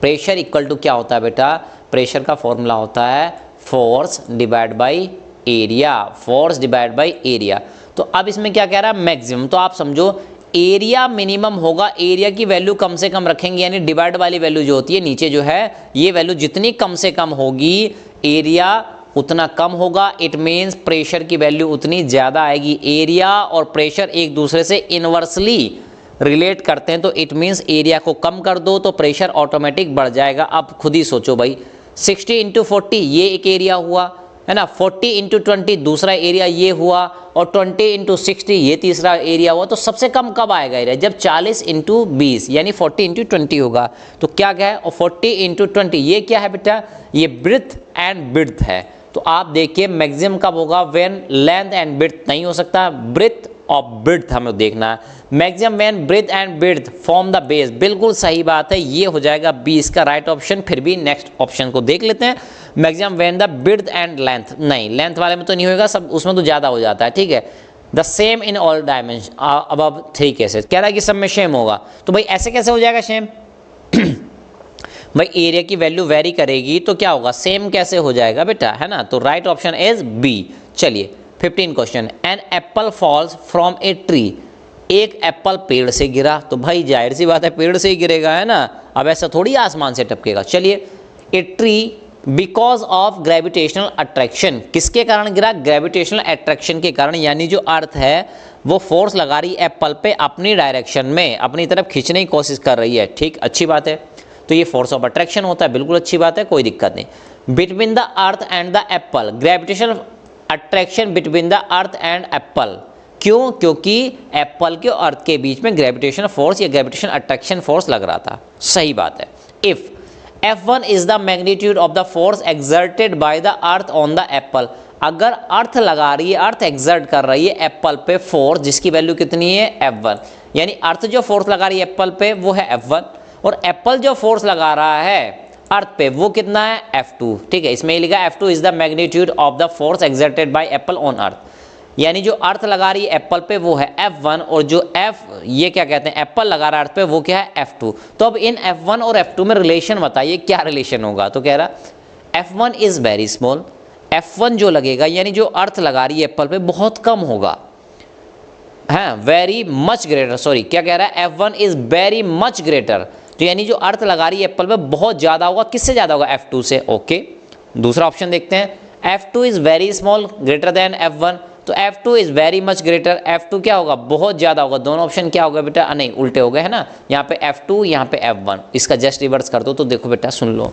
प्रेशर इक्वल टू क्या होता है बेटा, प्रेशर का फॉर्मूला होता है force divide by area, force divide by area. तो अब इसमें क्या कह रहा है, मैक्सिमम, तो आप समझो एरिया मिनिमम होगा, एरिया की वैल्यू कम से कम रखेंगे, यानी डिवाइड वाली वैल्यू जो होती है नीचे जो है, ये वैल्यू जितनी कम से कम होगी एरिया उतना कम होगा। इट मीन्स प्रेशर की वैल्यू उतनी ज़्यादा आएगी। एरिया और प्रेशर एक दूसरे से इनवर्सली रिलेट करते हैं, तो इट मीन्स एरिया को कम कर दो तो प्रेशर ऑटोमेटिक बढ़ जाएगा। अब खुद ही सोचो भाई, 60 × 40 ये एक एरिया हुआ है ना, 40 × 20 दूसरा एरिया ये हुआ, और 20 × 60 ये तीसरा एरिया हुआ। तो सबसे कम कब आएगा एरिया, जब 40 × 20 यानी 40 × 20 होगा। तो क्या क्या है, और 40 × 20 ये क्या है बेटा, ये ब्रेड्थ एंड विड्थ है। तो आप देखिए मैक्सिमम कब होगा, व्हेन लेंथ एंड विड्थ नहीं हो सकता, ब्रेड्थ और विड्थ हमें देखना है। Maximum when breadth and width form the base, बिल्कुल सही बात है, ये हो जाएगा बी इसका राइट ऑप्शन। फिर भी नेक्स्ट ऑप्शन को देख लेते हैं, maximum when the width and length, नहीं लेंथ वाले में तो नहीं होगा, सब उसमें तो ज़्यादा हो जाता है, ठीक है। The same in all dimension above 3 cases, कह रहा है कि सब में सेम होगा। तो भाई ऐसे कैसे हो जाएगा सेम भाई एरिया की वैल्यू वेरी करेगी तो क्या होगा, सेम कैसे हो जाएगा बेटा, है ना। तो राइट ऑप्शन इज बी। चलिए 15 question, an apple falls from a tree, एक एप्पल पेड़ से गिरा, तो भाई जाहिर सी बात है पेड़ से ही गिरेगा, है ना, अब ऐसा थोड़ी आसमान से टपकेगा। चलिए, a tree because of gravitational attraction, किसके कारण गिरा, ग्रेविटेशनल अट्रैक्शन के कारण, यानी जो अर्थ है वो फोर्स लगा रही एप्पल पे अपनी डायरेक्शन में, अपनी तरफ खींचने की कोशिश कर रही है, ठीक, अच्छी बात है। तो ये फोर्स ऑफ अट्रैक्शन होता है, बिल्कुल अच्छी बात है, कोई दिक्कत नहीं। Between the earth and the Apple, gravitational attraction between the earth and Apple, क्यों, क्योंकि एप्पल के और अर्थ के बीच में ग्रेविटेशनल फोर्स या ग्रेविटेशन अट्रैक्शन फोर्स लग रहा था, सही बात है। If F1 is the magnitude of the force exerted by the earth on the Apple, अगर अर्थ लगा रही है, अर्थ एक्सर्ट कर रही है एप्पल पे फोर्स जिसकी वैल्यू कितनी है F1, यानी अर्थ जो फोर्स लगा रही है एप्पल पे वो है F1, और एप्पल जो फोर्स लगा रहा है अर्थ पे वो कितना है F2, ठीक है। इसमें लिखा F2 is the magnitude of the force exerted by Apple on earth, यानी जो अर्थ लगा रही है एप्पल पे वो है F1, और जो ये क्या कहते हैं एप्पल लगा रहा है अर्थ पे वो क्या है F2। तो अब इन F1 और F2 में रिलेशन बताइए, क्या रिलेशन होगा। तो कह रहा F1 is very small, F1 जो लगेगा यानी जो अर्थ लगा रही है एप्पल पे बहुत कम होगा, है वेरी मच ग्रेटर, सॉरी क्या कह रहा है, F1 is very much greater, तो यानी जो अर्थ लगा रही है एप्पल पे बहुत ज़्यादा होगा, किससे ज़्यादा होगा, F2 से, ओके। दूसरा ऑप्शन देखते हैं, F2 is very small greater than F1, तो F2 is very much greater, F2 क्या होगा, बहुत ज़्यादा होगा। दोनों ऑप्शन क्या होगा बेटा, नहीं उल्टे हो गए, है ना, यहाँ पे F2 यहाँ पे F1, इसका जस्ट रिवर्स कर दो। तो देखो बेटा सुन लो,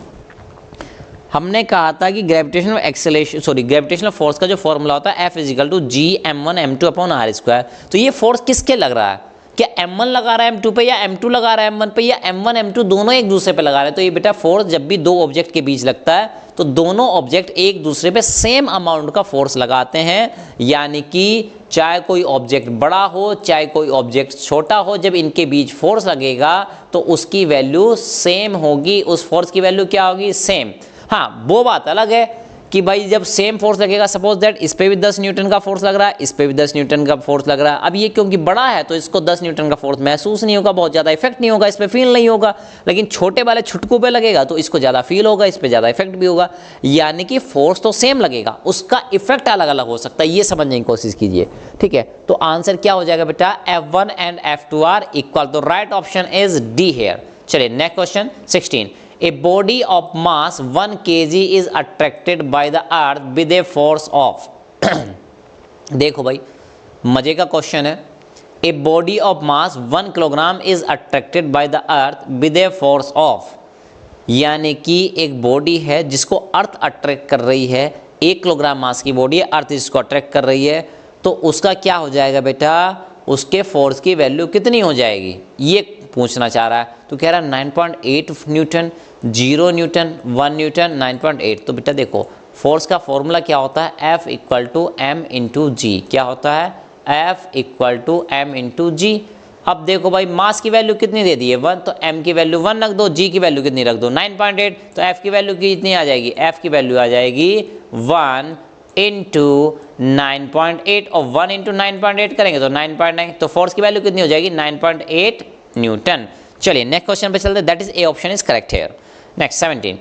हमने कहा था कि gravitational acceleration, sorry gravitational force का जो फॉर्मूला होता है F is equal to G_m1 m2 upon r²। तो ये फोर्स किसके लग रहा है, क्या M1 लगा रहा है M2 पे, या M2 लगा रहा है M1 पे, या M1 M2 दोनों एक दूसरे पे लगा रहे हैं। तो ये बेटा फोर्स जब भी दो ऑब्जेक्ट के बीच लगता है तो दोनों ऑब्जेक्ट एक दूसरे पे सेम अमाउंट का फोर्स लगाते हैं, यानी कि चाहे कोई ऑब्जेक्ट बड़ा हो चाहे कोई ऑब्जेक्ट छोटा हो, जब इनके बीच फोर्स लगेगा तो उसकी वैल्यू सेम होगी, उस फोर्स की वैल्यू क्या होगी, सेम। हाँ वो बात अलग है कि भाई जब सेम फोर्स लगेगा, सपोज दैट इस पे भी 10 न्यूटन का फोर्स लग रहा है, इस पे भी 10 न्यूटन का फोर्स लग रहा है। अब ये क्योंकि बड़ा है तो इसको 10 न्यूटन का फोर्स महसूस नहीं होगा, बहुत ज़्यादा इफेक्ट नहीं होगा, इस पे फील नहीं होगा, लेकिन छोटे वाले छुटकों पे लगेगा तो इसको ज़्यादा फील होगा, इस पे ज़्यादा इफेक्ट भी होगा, यानी कि फोर्स तो सेम लगेगा, उसका इफेक्ट अलग अलग हो सकता है, ये समझने की कोशिश कीजिए, ठीक है। तो आंसर क्या हो जाएगा बेटा, F1 and F2 are equal, तो right option is D here. चलिए next question 16, A body of mass 1 kg is attracted by the earth with a force of देखो भाई मजे का क्वेश्चन है, A body of mass 1 kilogram is attracted by the earth with a force of, यानी कि एक body है जिसको अर्थ अट्रैक्ट कर रही है, 1 किलोग्राम मास की बॉडी है, अर्थ इसको अट्रैक्ट कर रही है, तो उसका क्या हो जाएगा बेटा, उसके फोर्स की वैल्यू कितनी हो जाएगी, ये पूछना चाह रहा है। तो कह रहा है 9.8 न्यूटन, 0 न्यूटन, 1 न्यूटन, 9.8। तो बेटा देखो फोर्स का फॉर्मूला क्या होता है, F equal to m into g. क्या होता है, F equal to m into g. अब देखो भाई मास की वैल्यू कितनी दे दी है 1, तो m की वैल्यू 1 रख दो, g की वैल्यू कितनी रख दो 9.8, तो f की वैल्यू कितनी आ जाएगी, f की वैल्यू आ जाएगी 1 इंटू 9.8, और 1 इंटू 9.8 करेंगे तो 9.9, तो फोर्स की वैल्यू कितनी हो जाएगी 9.8 न्यूटन। चलिए नेक्स्ट क्वेश्चन पे चलते हैं, that is a option is correct here. Next 17,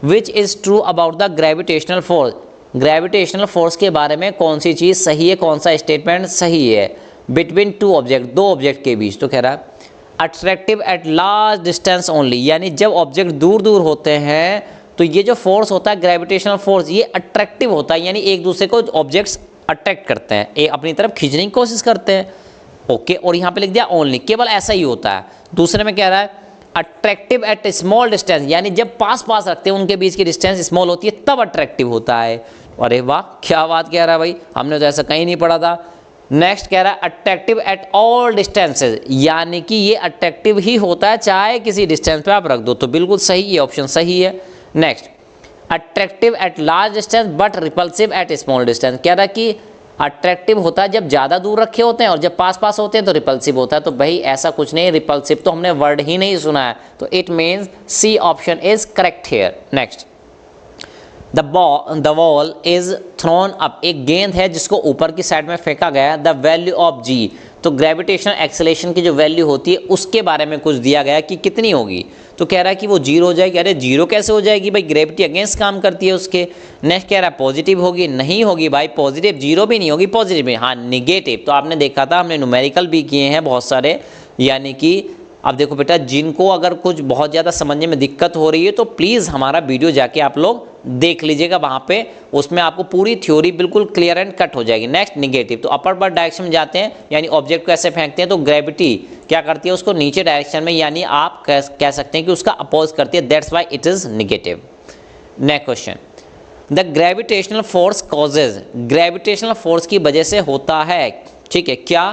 which is true about the gravitational force. Gravitational force के बारे में कौन सी चीज सही है, कौन सा स्टेटमेंट सही है बिटवीन टू ऑब्जेक्ट, दो ऑब्जेक्ट के बीच। तो कह रहा है attractive at large distance only, यानी जब ऑब्जेक्ट दूर दूर होते हैं तो ये जो फोर्स होता है ग्रेविटेशनल फोर्स ये अट्रैक्टिव होता है, यानी एक दूसरे को ऑब्जेक्ट्स अट्रैक्ट करते हैं, एक अपनी तरफ खींचने की कोशिश करते हैं। ओके, और यहाँ पे लिख दिया ओनली, केवल ऐसा ही होता है। दूसरे में कह रहा है अट्रैक्टिव एट स्मॉल डिस्टेंस, यानी जब पास पास रखते हैं उनके बीच की डिस्टेंस स्मॉल होती है तब अट्रैक्टिव होता है। अरे वाह, क्या बात कह रहा है भाई, हमने तो ऐसा कहीं नहीं पढ़ा था। नेक्स्ट कह रहा है अट्रैक्टिव एट ऑल डिस्टेंसेज, यानी कि ये अट्रैक्टिव ही होता है चाहे किसी डिस्टेंस पे आप रख दो, तो बिल्कुल सही, ये ऑप्शन सही है। Next attractive at large distance but repulsive at small distance, कह रहा है कि अट्रैक्टिव होता है जब ज़्यादा दूर रखे होते हैं और जब पास पास होते हैं तो रिपल्सिव होता है। तो भाई ऐसा कुछ नहीं, रिपल्सिव तो हमने वर्ड ही नहीं सुना है, तो it means C option is correct here. Next the ball is thrown up, एक गेंद है जिसको ऊपर की साइड में फेंका गया। द वैल्यू ऑफ जी, तो ग्रेविटेशनल एक्सेलेरेशन की जो वैल्यू होती है उसके बारे में कुछ दिया गया कि कितनी होगी। तो कह रहा है कि वो जीरो हो जाएगी। अरे जीरो कैसे हो जाएगी भाई, ग्रेविटी अगेंस्ट काम करती है उसके। नेक्स्ट कह रहा है पॉजिटिव होगी, नहीं होगी भाई, पॉजिटिव जीरो भी नहीं होगी, पॉजिटिव भी, हाँ निगेटिव। तो आपने देखा था, हमने न्यूमेरिकल भी किए हैं बहुत सारे, यानी कि अब देखो बेटा जिनको अगर कुछ बहुत ज़्यादा समझने में दिक्कत हो रही है तो प्लीज़ हमारा वीडियो जाके आप लोग देख लीजिएगा, वहाँ पे उसमें आपको पूरी थ्योरी बिल्कुल क्लियर एंड कट हो जाएगी। नेक्स्ट निगेटिव, तो अपर बर्ड डायरेक्शन में जाते हैं, यानी ऑब्जेक्ट को ऐसे फेंकते हैं तो ग्रेविटी क्या करती है उसको नीचे डायरेक्शन में, यानी आप कह सकते हैं कि उसका अपोज करती है, that's why it is negative. Next question, the gravitational force causes, gravitational force की वजह से होता है, ठीक है, क्या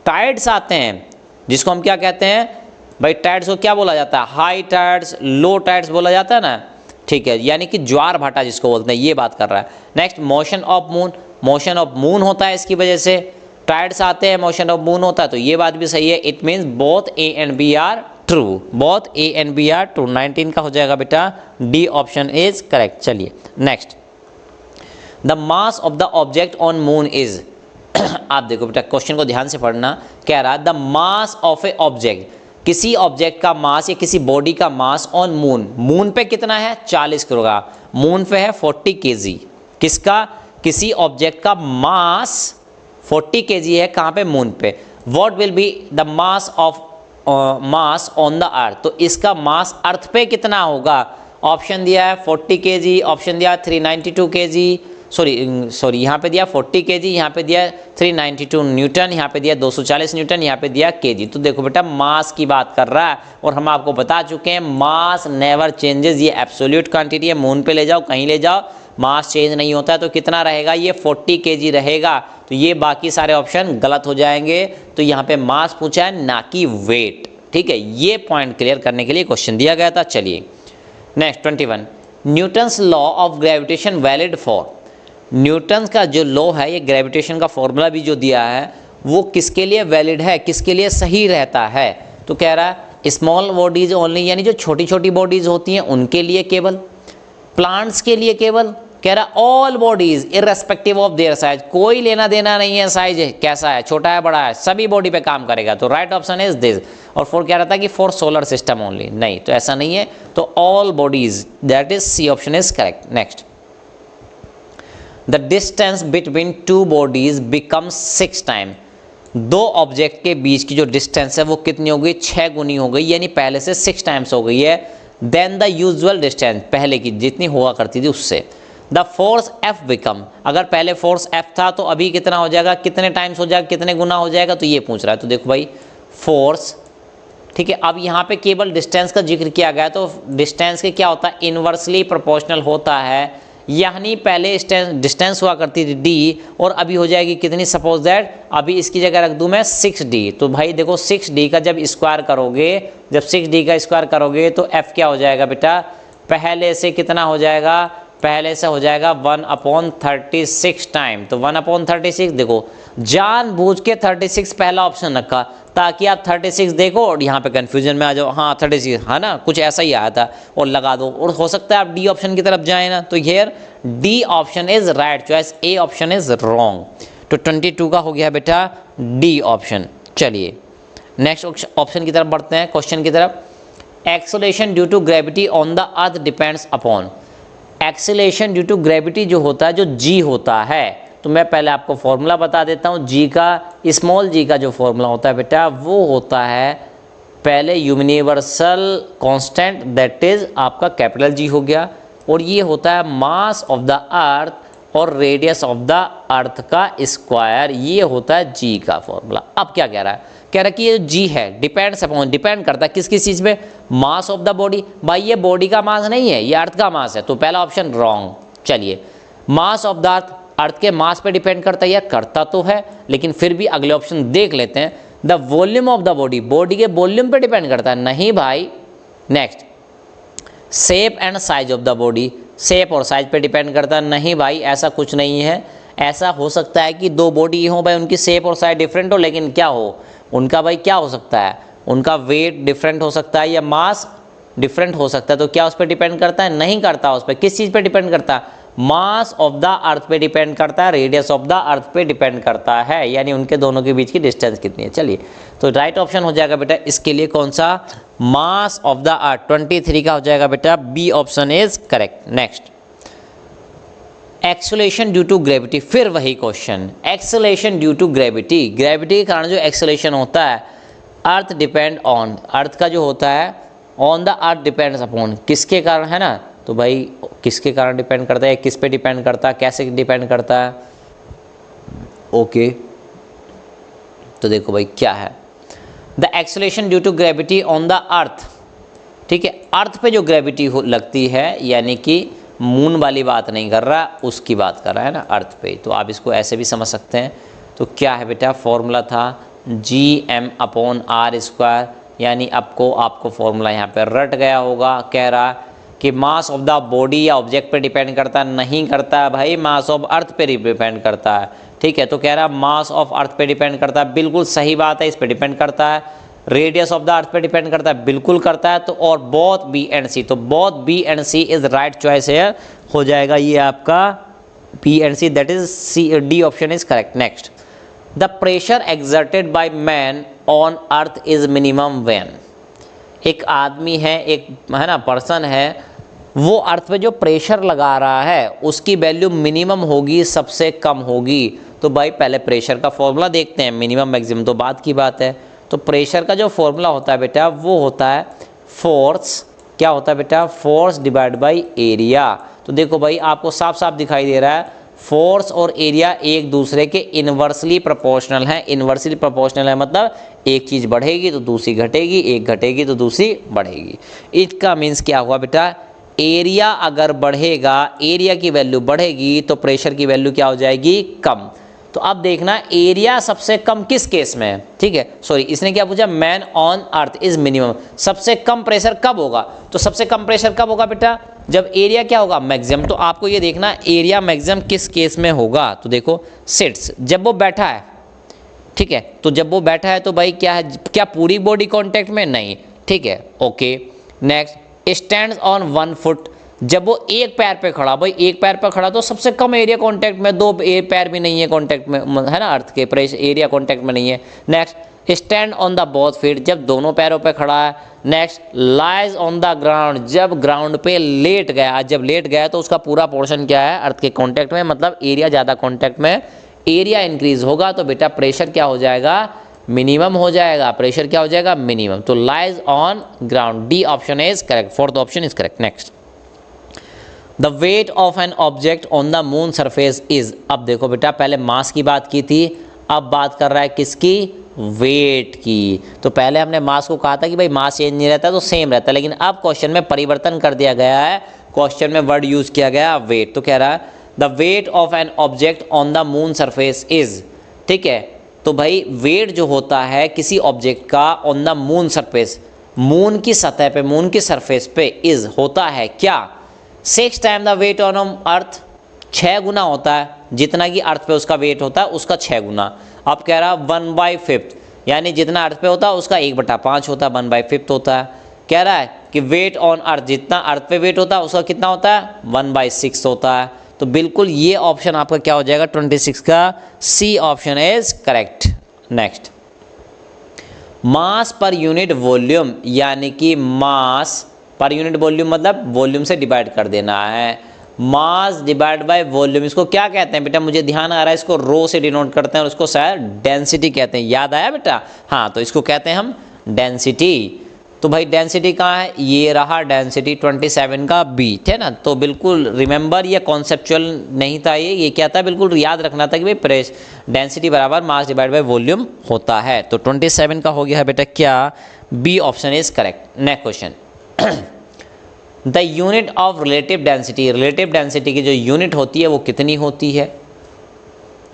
टाइड्स आते हैं जिसको हम क्या कहते हैं भाई, टाइड्स को क्या बोला जाता है, हाई टाइड्स लो टाइड्स बोला जाता है ना, ठीक है, यानी कि ज्वार भाटा जिसको बोलते हैं, ये बात कर रहा है। Next motion of moon, motion of moon होता है इसकी वजह से, टाइड्स आते हैं मोशन ऑफ मून होता है, तो ये बात भी सही है। It means both A and B are true, both A and B are true. 19 का हो जाएगा बेटा, डी ऑप्शन इज करेक्ट। चलिए next, the mass of the object on moon is आप देखो बेटा क्वेश्चन को ध्यान से पढ़ना, कह रहा है the mass of A object, किसी ऑब्जेक्ट का मास या किसी बॉडी का मास ऑन मून, मून पे कितना है 40 किलोग्राम, मून पे है 40 केजी। किसका, किसी ऑब्जेक्ट का मास 40 केजी है, कहाँ पे, मून पे। What will be the mass of mass on the earth, तो इसका मास अर्थ पे कितना होगा। ऑप्शन दिया है 40 केजी, ऑप्शन दिया 392 केजी, सॉरी यहाँ पे दिया 40 केजी, यहाँ पे दिया 392 न्यूटन, यहाँ पे दिया 240 न्यूटन, यहाँ पे दिया केजी। तो देखो बेटा मास की बात कर रहा है, और हम आपको बता चुके हैं मास नेवर चेंजेस, ये एब्सोल्यूट क्वांटिटी है, मून पे ले जाओ कहीं ले जाओ मास चेंज नहीं होता है। तो कितना रहेगा, ये 40 केजी रहेगा। तो ये बाकी सारे ऑप्शन गलत हो जाएंगे, तो यहाँ पे मास पूछा है ना कि वेट, ठीक है, ये पॉइंट क्लियर करने के लिए क्वेश्चन दिया गया था। चलिए next 21, Newton's law of gravitation valid for, Newton का जो लॉ है, ये ग्रेविटेशन का फॉर्मूला भी जो दिया है वो किसके लिए वैलिड है, किसके लिए सही रहता है। तो कह रहा है स्मॉल बॉडीज ओनली, यानी जो छोटी छोटी बॉडीज होती हैं उनके लिए केवल, प्लांट्स के लिए केवल, कह रहा all bodies irrespective of their size, कोई लेना देना नहीं है साइज कैसा है, छोटा है बड़ा है, सभी बॉडी पे काम करेगा। तो राइट ऑप्शन इज दिस। और फोर कह रहा था कि फॉर सोलर सिस्टम ओनली, नहीं तो ऐसा नहीं है, तो all bodies, that is C option is correct. Next, the distance between two bodies become 6 time, दो ऑब्जेक्ट के बीच की जो डिस्टेंस है वो कितनी हो गई, 6 गुनी हो गई, यानी पहले से 6 टाइम्स हो गई है देन द यूजुअल डिस्टेंस, पहले की जितनी हुआ करती थी उससे। द फोर्स एफ बिकम, अगर पहले फोर्स एफ था तो अभी कितना हो जाएगा, कितने टाइम्स हो जाएगा, कितने गुना हो जाएगा, तो ये पूछ रहा है। तो देखो भाई फोर्स, ठीक है, अब यहाँ पे केवल डिस्टेंस का जिक्र किया गया, तो डिस्टेंस के क्या होता है, इनवर्सली प्रोपोर्शनल होता है, यानी पहले डिस्टेंस हुआ करती थी d, और अभी हो जाएगी कितनी, सपोज दैट अभी इसकी जगह रख दूं मैं 6d। तो भाई देखो 6d का जब स्क्वायर करोगे, जब 6d का स्क्वायर करोगे तो f क्या हो जाएगा बेटा, पहले से कितना हो जाएगा पहले से हो जाएगा 1/36 टाइम। तो 1/36 देखो, जानबूझ के 36 पहला ऑप्शन रखा ताकि आप 36 देखो और यहाँ पे कंफ्यूजन में आ जाओ, हाँ 36 है ना, कुछ ऐसा ही आया था और लगा दो, और हो सकता है आप डी ऑप्शन की तरफ जाए ना। तो here D option is right choice, A option is wrong. तो 22 का हो गया बेटा डी ऑप्शन। चलिए नेक्स्ट ऑप्शन की तरफ बढ़ते हैं, क्वेश्चन की तरफ। Acceleration due to gravity on the earth depends upon. Acceleration due to gravity जो होता है, जो जी होता है, तो मैं पहले आपको फॉर्मूला बता देता हूँ। जी का, स्मॉल जी का जो फॉर्मूला होता है बेटा, वो होता है पहले यूनिवर्सल कांस्टेंट, दैट इज आपका कैपिटल जी हो गया, और ये होता है मास ऑफ द अर्थ और रेडियस ऑफ द अर्थ का स्क्वायर, ये होता है जी का फॉर्मूला। अब क्या कह रहा है, कह रहा है कि ये जी है डिपेंड्स अपॉन, डिपेंड करता है किस किस चीज़ पे, मास ऑफ द बॉडी। भाई ये बॉडी का मास नहीं है, ये अर्थ का मास है, तो पहला ऑप्शन रॉन्ग। चलिए मास ऑफ द अर्थ के मास पे डिपेंड करता है, या करता तो है, लेकिन फिर भी अगले ऑप्शन देख लेते हैं। The volume of the body, body के वॉल्यूम पे डिपेंड करता है, नहीं भाई। Next shape and size of the body, shape और साइज पे डिपेंड करता है, नहीं भाई ऐसा कुछ नहीं है। ऐसा हो सकता है कि दो बॉडी हो भाई, उनकी शेप और साइज डिफरेंट हो, लेकिन क्या हो उनका, भाई क्या हो सकता है, उनका वेट डिफरेंट हो सकता है या मास डिफरेंट हो सकता है। तो क्या उस पर डिपेंड करता है, नहीं करता। उस पर किस चीज़ पे डिपेंड करता है, मास ऑफ द अर्थ पे डिपेंड करता है, रेडियस ऑफ द अर्थ पे डिपेंड करता है, यानी उनके दोनों के बीच की डिस्टेंस कितनी है। चलिए तो राइट ऑप्शन हो जाएगा बेटा इसके लिए कौन सा, मास ऑफ द अर्थ। 23 का हो जाएगा बेटा B option is correct. Next acceleration due to gravity, फिर वही question, acceleration due to gravity, gravity के कारण जो एक्सेलरेशन होता है, अर्थ डिपेंड ऑन, अर्थ का जो होता है on the earth depends upon, किसके कारण है ना, तो भाई किसके कारण डिपेंड करता है, किस पे डिपेंड करता है, कैसे डिपेंड करता है। ओके तो देखो भाई क्या है, the acceleration due to gravity on the earth, ठीक है, अर्थ पे जो ग्रेविटी लगती है, यानी कि मून वाली बात नहीं कर रहा, उसकी बात कर रहा है ना, अर्थ पे। तो आप इसको ऐसे भी समझ सकते हैं। तो क्या है बेटा, फॉर्मूला था Gm/r², यानी आपको फॉर्मूला यहाँ पे रट गया होगा। कह रहा कि मास ऑफ द बॉडी या ऑब्जेक्ट पे डिपेंड करता है, नहीं करता है भाई, मास ऑफ अर्थ पे डिपेंड करता है, ठीक है। तो कह रहा मास ऑफ अर्थ पे डिपेंड करता है, बिल्कुल सही बात है, इस पे डिपेंड करता है। रेडियस ऑफ द अर्थ पे डिपेंड करता है, बिल्कुल करता है। तो और बोथ बी एंड सी, तो both B and C is right choice है, हो जाएगा ये आपका B and C, that is C, D option is correct. Next the pressure exerted by man on earth is minimum when, एक आदमी है, एक है ना पर्सन है, वो अर्थ पे जो प्रेशर लगा रहा है उसकी वैल्यू मिनिमम होगी, सबसे कम होगी। तो भाई पहले प्रेशर का फॉर्मूला देखते हैं, मिनिमम मैक्सिमम तो बात की बात है। तो प्रेशर का जो फॉर्मूला होता है बेटा, वो होता है फोर्स, क्या होता है बेटा, फोर्स डिवाइड बाय एरिया। तो देखो भाई आपको साफ साफ दिखाई दे रहा है, फोर्स और एरिया एक दूसरे के इन्वर्सली प्रोपोर्शनल है। इन्वर्सली प्रोपोर्शनल है मतलब एक चीज़ बढ़ेगी तो दूसरी घटेगी, एक घटेगी तो दूसरी बढ़ेगी। इसका मीन्स क्या हुआ बेटा, एरिया अगर बढ़ेगा, एरिया की वैल्यू बढ़ेगी तो प्रेशर की वैल्यू क्या हो जाएगी, कम। तो अब देखना एरिया सबसे कम किस केस में है, ठीक है। सॉरी इसने क्या पूछा, man on earth is minimum, सबसे कम प्रेशर कब होगा। तो सबसे कम प्रेशर कब होगा बेटा, जब एरिया क्या होगा, मैक्सिमम। तो आपको ये देखना एरिया मैक्सिमम किस केस में होगा। तो देखो सिट्स, जब वो बैठा है, ठीक है। तो जब वो बैठा है तो भाई क्या है, क्या पूरी बॉडी कॉन्टैक्ट में, नहीं, ठीक है। Okay next stands on 1 foot, जब वो एक पैर पे खड़ा, भाई एक पैर पे खड़ा तो सबसे कम एरिया कांटेक्ट में, दो पैर भी नहीं है कांटेक्ट में, है ना, अर्थ के प्रेशर एरिया कांटेक्ट में नहीं है। Next stand on the both feet, जब दोनों पैरों पे खड़ा है। Next lies on the ground, जब ग्राउंड पे लेट गया, जब लेट गया तो उसका पूरा पोर्शन क्या है, अर्थ के कांटेक्ट में, मतलब एरिया ज़्यादा कांटेक्ट में, एरिया इंक्रीज होगा तो बेटा प्रेशर क्या हो जाएगा, मिनिमम हो जाएगा। प्रेशर क्या हो जाएगा, मिनिमम। तो lies on ground, D option is correct, fourth option is correct. Next the weight of an object on the moon surface is, अब देखो बेटा पहले मास की बात की थी, अब बात कर रहा है किसकी, वेट की। तो पहले हमने मास को कहा था कि भाई मास चेंज नहीं रहता तो सेम रहता है, लेकिन अब क्वेश्चन में परिवर्तन कर दिया गया है, क्वेश्चन में वर्ड यूज किया गया वेट। तो कह रहा है the weight of an object on the moon surface is, ठीक है। तो भाई वेट जो होता है किसी ऑब्जेक्ट का on the moon surface, moon की सतह पे, मून की सरफेस पे, इज होता है क्या, 6 time the weight on earth, 6 गुना होता है जितना कि अर्थ पे उसका वेट होता है उसका 6 गुना। अब कह रहा 1/5 यानी जितना अर्थ पे होता है उसका 1/5 होता है, 1/5 होता है। कह रहा है कि वेट ऑन अर्थ, जितना अर्थ पे वेट होता है उसका कितना होता है 1/6 होता है। तो बिल्कुल ये ऑप्शन आपका क्या हो जाएगा 26 का C option is correct. Next, mass per unit volume, यानी कि मास पर यूनिट वॉल्यूम मतलब वॉल्यूम से डिवाइड कर देना है। मास डिवाइड बाय वॉल्यूम, इसको क्या कहते हैं बेटा, मुझे ध्यान आ रहा है, इसको रो से डिनोट करते हैं और इसको शायद डेंसिटी कहते हैं। याद आया बेटा? हाँ, तो इसको कहते हैं हम डेंसिटी। तो भाई डेंसिटी कहाँ है, ये रहा डेंसिटी 27 का बी, है ना। तो बिल्कुल रिमेंबर, ये कॉन्सेप्चुअल नहीं था, ये क्या था, बिल्कुल याद रखना था कि भाई प्रेस डेंसिटी बराबर मास डिवाइड बाय वॉल्यूम होता है। तो 27 का हो गया है बेटा क्या, B option is correct. Next question, the unit of relative density, relative density की जो यूनिट होती है वो कितनी होती है?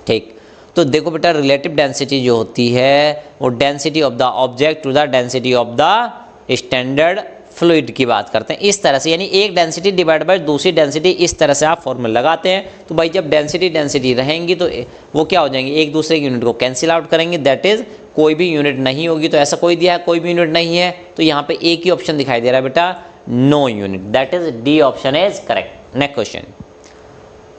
ठीक, तो देखो बेटा रिलेटिव डेंसिटी जो होती है वो density of the object to the density of the standard fluid की बात करते हैं इस तरह से, यानी एक डेंसिटी डिवाइड बाय दूसरी डेंसिटी, इस तरह से आप फॉर्मूला लगाते हैं। तो भाई जब डेंसिटी रहेंगी तो वो क्या हो जाएंगे, एक दूसरे की यूनिट को कैंसिल आउट करेंगे, दैट इज कोई भी यूनिट नहीं होगी। तो ऐसा कोई दिया है कोई भी यूनिट नहीं है, तो यहाँ पे एक ही ऑप्शन दिखाई दे रहा है बेटा, no unit, that is D option is correct. Next question,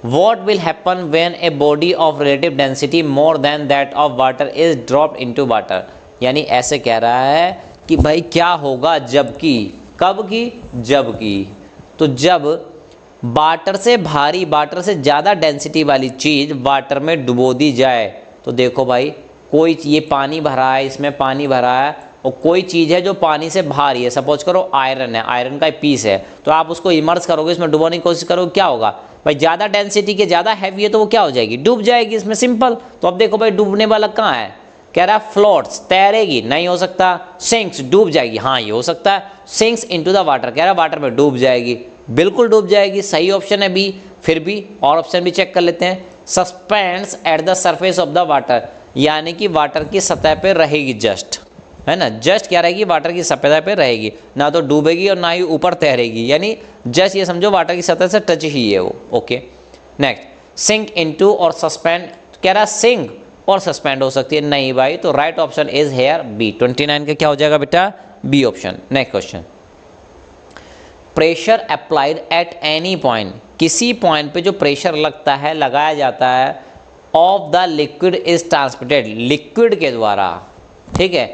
what will happen when a body of relative density more than that of water is dropped into water, यानी ऐसे कह रहा है कि भाई क्या होगा जबकि, कब की, जबकि, तो जब वाटर से भारी, वाटर से ज़्यादा डेंसिटी वाली चीज़ वाटर में डुबो दी जाए। तो देखो भाई कोई ये पानी भरा है, इसमें पानी भरा है और कोई चीज़ है जो पानी से भारी है, सपोज करो आयरन है, आयरन का एक पीस है, तो आप उसको इमर्स करोगे, इसमें डुबोने की कोशिश करोगे, क्या होगा भाई, ज़्यादा डेंसिटी के ज़्यादा हैवी है तो वो क्या हो जाएगी, डूब जाएगी इसमें, सिंपल। तो अब देखो भाई डूबने वाला कहाँ है, कह रहा है फ्लोट्स, तैरेगी, नहीं हो सकता। सिंक्स, डूब जाएगी, हाँ ये हो सकता है। सिंक्स इनटू द वाटर, कह रहा है वाटर में डूब जाएगी, बिल्कुल डूब जाएगी, सही ऑप्शन है बी। फिर भी और ऑप्शन भी चेक कर लेते हैं, suspends eight the surface of the water, यानी कि वाटर की सतह पे रहेगी जस्ट, है ना, जस्ट क्या रहेगी, वाटर की सतह पे रहेगी, ना तो डूबेगी और ना ही ऊपर तैरेगी, यानी जस्ट ये समझो वाटर की सतह से टच ही है वो। ओके, नेक्स्ट, सिंक इनटू और सस्पेंड, कह रहा है सिंक और सस्पेंड हो सकती है, नहीं भाई, तो right option is here B. 29 का क्या हो जाएगा बेटा, B option. Next question, pressure applied at any point, किसी पॉइंट पे जो प्रेशर लगता है, लगाया जाता है, of the liquid is transmitted, liquid के द्वारा, ठीक है,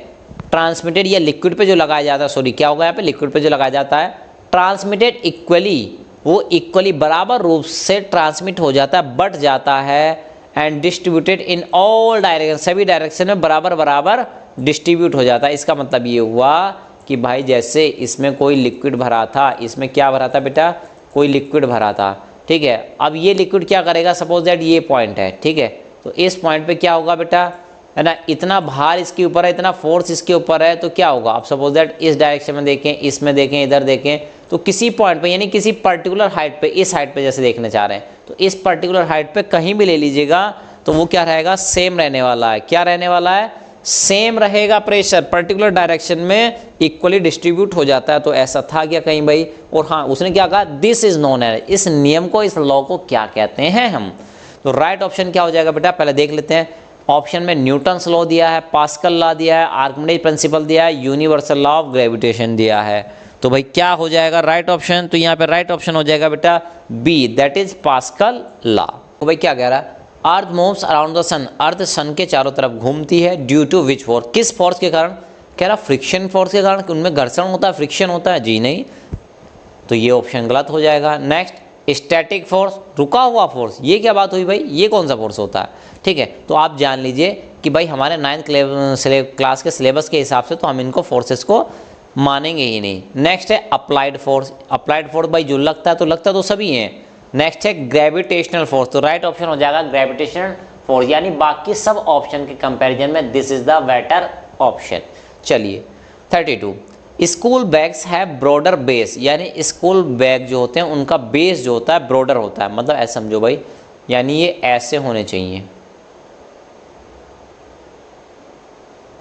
ट्रांसमिटेड या लिक्विड पे जो लगाया जाता है, सॉरी क्या होगा यहाँ पे, लिक्विड पे जो लगाया जाता है, ट्रांसमिटेड इक्वली, वो इक्वली बराबर रूप से ट्रांसमिट हो जाता है, बढ़ जाता है, and distributed in all direction, सभी डायरेक्शन में बराबर बराबर डिस्ट्रीब्यूट हो जाता है। इसका मतलब ये हुआ कि भाई जैसे इसमें कोई लिक्विड भरा था, इसमें क्या भरा था बेटा, कोई लिक्विड भरा था, ठीक है। अब ये लिक्विड क्या करेगा, सपोज दैट ये पॉइंट है, ठीक है, तो इस पॉइंट पे क्या होगा बेटा, है ना, इतना भार इसके ऊपर है, इतना फोर्स इसके ऊपर है, तो क्या होगा, आप सपोज दैट इस डायरेक्शन में देखें, इसमें देखें, इधर देखें, तो किसी पॉइंट पे यानी किसी पर्टिकुलर हाइट पे, इस हाइट पे जैसे देखने चाह रहे हैं, तो इस पर्टिकुलर हाइट पे कहीं भी ले लीजिएगा तो वो क्या रहेगा, सेम रहने वाला है। क्या रहने वाला है, सेम रहेगा, प्रेशर पर्टिकुलर डायरेक्शन में इक्वली डिस्ट्रीब्यूट हो जाता है। तो ऐसा था क्या कहीं भाई, और हाँ उसने क्या कहा, दिस इज नोन है, इस नियम को, इस लॉ को क्या कहते हैं हम। तो राइट ऑप्शन क्या हो जाएगा बेटा, पहले देख लेते हैं। ऑप्शन में न्यूटन्स लॉ दिया है, पास्कल लॉ दिया है, आर्किमिडीज प्रिंसिपल दिया है, यूनिवर्सल लॉ ऑफ ग्रेविटेशन दिया है। तो भाई क्या हो जाएगा राइट ऑप्शन, तो यहाँ पे राइट ऑप्शन हो जाएगा बेटा B, that is Pascal law. तो भाई क्या कह रहा है, earth moves around the sun, earth sun के चारों तरफ घूमती है, ड्यू टू विच फोर्स, किस फोर्स के कारण, कह रहा फ्रिक्शन फोर्स के कारण, उनमें घर्षण होता है, फ्रिक्शन होता है, जी नहीं, तो ये ऑप्शन गलत हो जाएगा। नेक्स्ट, स्टैटिक फोर्स, रुका हुआ फोर्स, ये क्या बात हुई भाई, ये कौन सा फोर्स होता है, ठीक है। तो आप जान लीजिए कि भाई हमारे 9th क्लास के सिलेबस के हिसाब से तो हम इनको फोर्सेस को मानेंगे ही नहीं। नेक्स्ट है अप्लाइड फोर्स, अप्लाइड फोर्स भाई जो लगता तो सभी हैं। नेक्स्ट है ग्रेविटेशनल फोर्स, तो राइट ऑप्शन हो जाएगा ग्रेविटेशनल फोर्स, यानी बाकी सब ऑप्शन के कंपैरिजन में this is the better option. चलिए 32, स्कूल बैग्स है ब्रॉडर बेस, यानी स्कूल बैग जो होते हैं उनका बेस जो होता है ब्रॉडर होता है, मतलब ऐसे समझो भाई, यानी ये ऐसे होने चाहिए,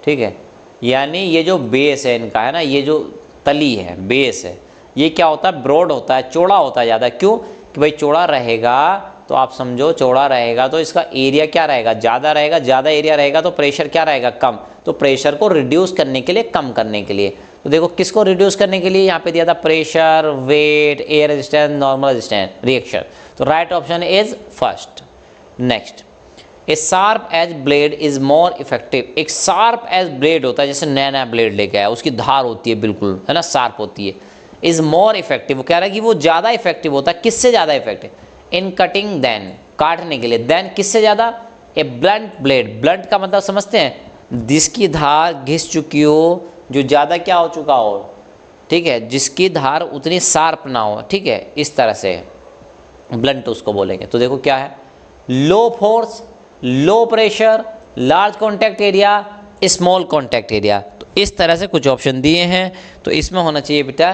ठीक है, यानी ये जो बेस है इनका, है ना, ये जो तली है बेस है, ये क्या होता है, ब्रॉड होता है, चौड़ा होता है ज़्यादा। क्यों कि भाई चौड़ा रहेगा तो आप समझो चौड़ा रहेगा तो इसका एरिया क्या रहेगा, ज़्यादा रहेगा। ज़्यादा एरिया रहेगा तो प्रेशर क्या रहेगा, कम। तो प्रेशर को रिड्यूस करने के लिए, कम करने के लिए, तो देखो किसको रिड्यूस करने के लिए यहाँ पे दिया था, pressure, weight, air resistance, normal resistance, reaction. तो right option is first. Next, a sharp edge blade is more effective. एक शार्प एज ब्लेड होता है, जैसे नया नया ब्लेड लेके आया, उसकी धार होती है बिल्कुल, है ना, शार्प होती है। इज मोर इफेक्टिव, वो कह रहा है कि वो ज़्यादा इफेक्टिव होता है। किससे ज़्यादा इफेक्टिव, इन कटिंग देन, काटने के लिए, देन किससे ज़्यादा, ए ब्लंट ब्लेड। ब्लंट का मतलब समझते हैं, जिसकी धार घिस चुकी हो, जो ज़्यादा क्या हो चुका हो, ठीक है, जिसकी धार उतनी शार्प ना हो, ठीक है, इस तरह से ब्लंट उसको बोलेंगे। तो देखो क्या है, low force, low pressure, large contact area, small contact area. तो इस तरह से कुछ ऑप्शन दिए हैं। तो इसमें होना चाहिए बेटा,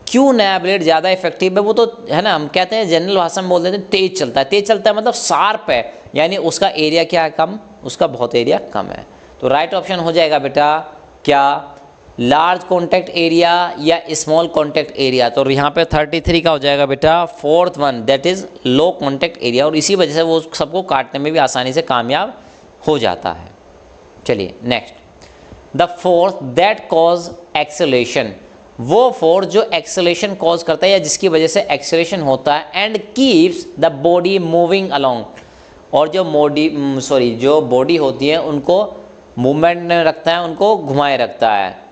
क्यों नया ब्लेड ज़्यादा इफेक्टिव है, वो तो है ना, हम कहते हैं जनरल भाषा में बोल देते हैं तेज चलता है। तेज चलता है मतलब शार्प है, यानी उसका एरिया क्या है, कम, उसका बहुत एरिया कम है। तो राइट ऑप्शन हो जाएगा बेटा क्या, लार्ज कॉन्टैक्ट एरिया या स्मॉल कॉन्टैक्ट एरिया। तो यहाँ पे 33 का हो जाएगा बेटा fourth one, that is low contact area. और इसी वजह से वो सबको काटने में भी आसानी से कामयाब हो जाता है। चलिए next, the force that cause acceleration, वो फोर्स जो एक्सेलेरेशन कॉज करता है या जिसकी वजह से एक्सेलेरेशन होता है, and keeps the body moving along, और जो जो बॉडी होती है उनको मूवमेंट में रखता है, उनको घुमाए रखता है,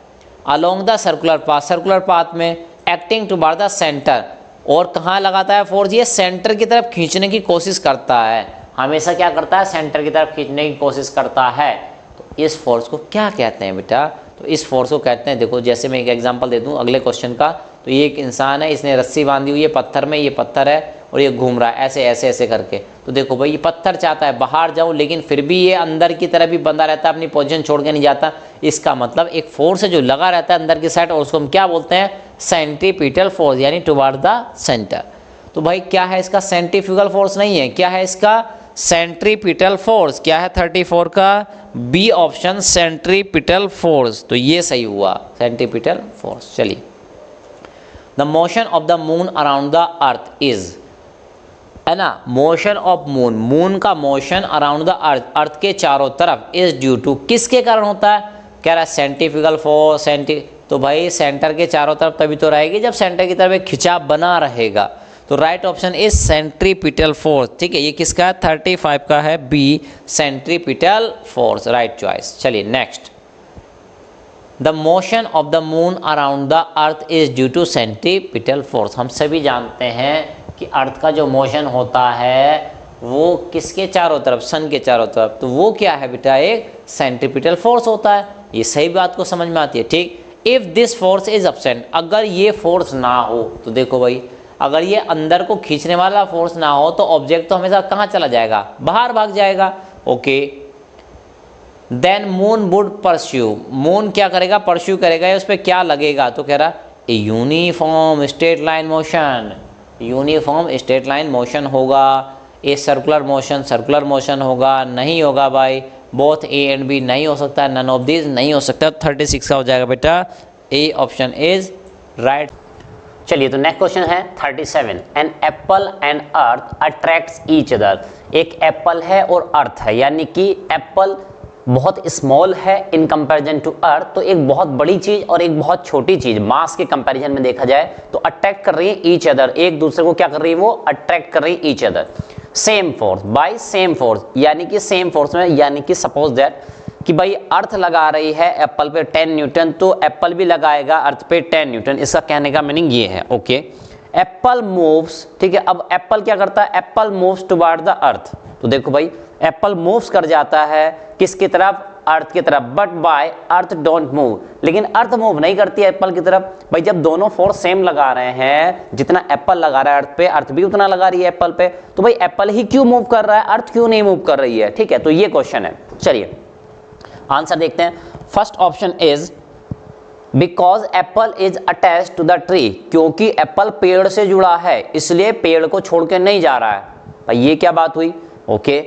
along the circular path, circular path में, एक्टिंग टुवर्ड द सेंटर, और कहाँ लगाता है फोर्स, ये सेंटर की तरफ खींचने की कोशिश करता है, हमेशा क्या करता है, सेंटर की तरफ खींचने की कोशिश करता है। तो इस फोर्स को क्या कहते हैं बेटा, तो इस फोर्स को कहते हैं, देखो जैसे मैं एक एग्जांपल दे दूं अगले क्वेश्चन का, तो ये एक इंसान है, इसने रस्सी बांधी हुई है पत्थर में, ये पत्थर है और ये घूम रहा है ऐसे ऐसे ऐसे करके। तो देखो भाई ये पत्थर चाहता है बाहर जाऊं, लेकिन फिर भी ये अंदर की तरफ भी बंधा रहता है, अपनी पोजीशन छोड़ के नहीं जाता। इसका मतलब एक फोर्स है जो लगा रहता है अंदर की साइड, और उसको हम क्या बोलते हैं, सेंट्रीपिटल फोर्स, यानी टुवर्ड द सेंटर। तो भाई क्या है इसका, सेंट्रीफ्यूगल फोर्स नहीं है, क्या है इसका, सेंट्रीपिटल फोर्स। क्या है 34 का बी ऑप्शन, सेंट्रीपिटल फोर्स। तो ये सही हुआ, सेंट्रीपिटल फोर्स। चलिए, the motion of the moon around the earth is, है ना, मोशन ऑफ मून, मून का मोशन अराउंड द अर्थ, अर्थ के चारों तरफ, इज ड्यू टू, किसके कारण होता है, कह रहा है सेंट्रीफ्यूगल फोर्स, तो भाई सेंटर के चारों तरफ तभी तो रहेगी जब सेंटर की तरफ एक खिंचाव बना रहेगा। तो right option is centripetal force. ठीक है, ये किसका है, 35 का है B, centripetal force, right choice. चलिए next, the motion of the moon around the earth is due to centripetal force. हम सभी जानते हैं कि अर्थ का जो मोशन होता है वो किसके चारों तरफ, सन के चारों तरफ, तो वो क्या है बेटा, एक सेंट्रीपिटल फोर्स होता है। ये सही बात को समझ में आती है। ठीक, if this force is absent, अगर ये फोर्स ना हो, तो देखो भाई अगर ये अंदर को खींचने वाला फोर्स ना हो तो ऑब्जेक्ट तो हमेशा कहाँ चला जाएगा, बाहर भाग जाएगा। Okay, then moon would pursue, moon क्या करेगा, परस्यू करेगा, उस पर क्या लगेगा, तो कह रहा a uniform straight line motion, uniform straight line motion होगा। ए सर्कुलर मोशन होगा, नहीं होगा भाई, बोथ ए एंड बी नहीं हो सकता, नन ऑफ दिस नहीं हो सकता। 36 का हो जाएगा बेटा, ए ऑप्शन इज राइट। चलिए, तो नेक्स्ट क्वेश्चन है 37, an apple and earth attracts each other. एक एप्पल है और अर्थ है, यानी कि एप्पल बहुत स्मॉल है इन कंपैरिजन टू अर्थ, तो एक बहुत बड़ी चीज और एक बहुत छोटी चीज मास के कंपैरिजन में देखा जाए तो अट्रैक्ट कर रही है ईच अदर, एक दूसरे को क्या कर रही है, वो अट्रैक्ट कर रही है each other, same force by same force, यानी कि सेम फोर्स में, यानी कि सपोज दैट कि भाई अर्थ लगा रही है एप्पल पे 10 न्यूटन, तो एप्पल भी लगाएगा अर्थ पे 10 न्यूटन। इसका कहने का मीनिंग ये है। ओके, एप्पल मूव्स, ठीक है, अब एप्पल क्या करता है, Apple moves toward the earth. तो देखो भाई एप्पल मूव्स कर जाता है किसकी तरफ, अर्थ की तरफ, but by earth don't move, लेकिन अर्थ मूव नहीं करती है एप्पल की तरफ। भाई जब दोनों फोर्स सेम लगा रहे हैं, जितना एप्पल लगा रहा है अर्थ पे, अर्थ भी उतना लगा रही है एप्पल पे, तो भाई एप्पल ही क्यों मूव कर रहा है, अर्थ क्यों नहीं मूव कर रही है। ठीक है, तो ये क्वेश्चन है। चलिए आंसर देखते हैं। First option is because apple is attached to the tree, क्योंकि एप्पल पेड़ से जुड़ा है इसलिए पेड़ को छोड़ के नहीं जा रहा है। भाई ये क्या बात हुई। ओके,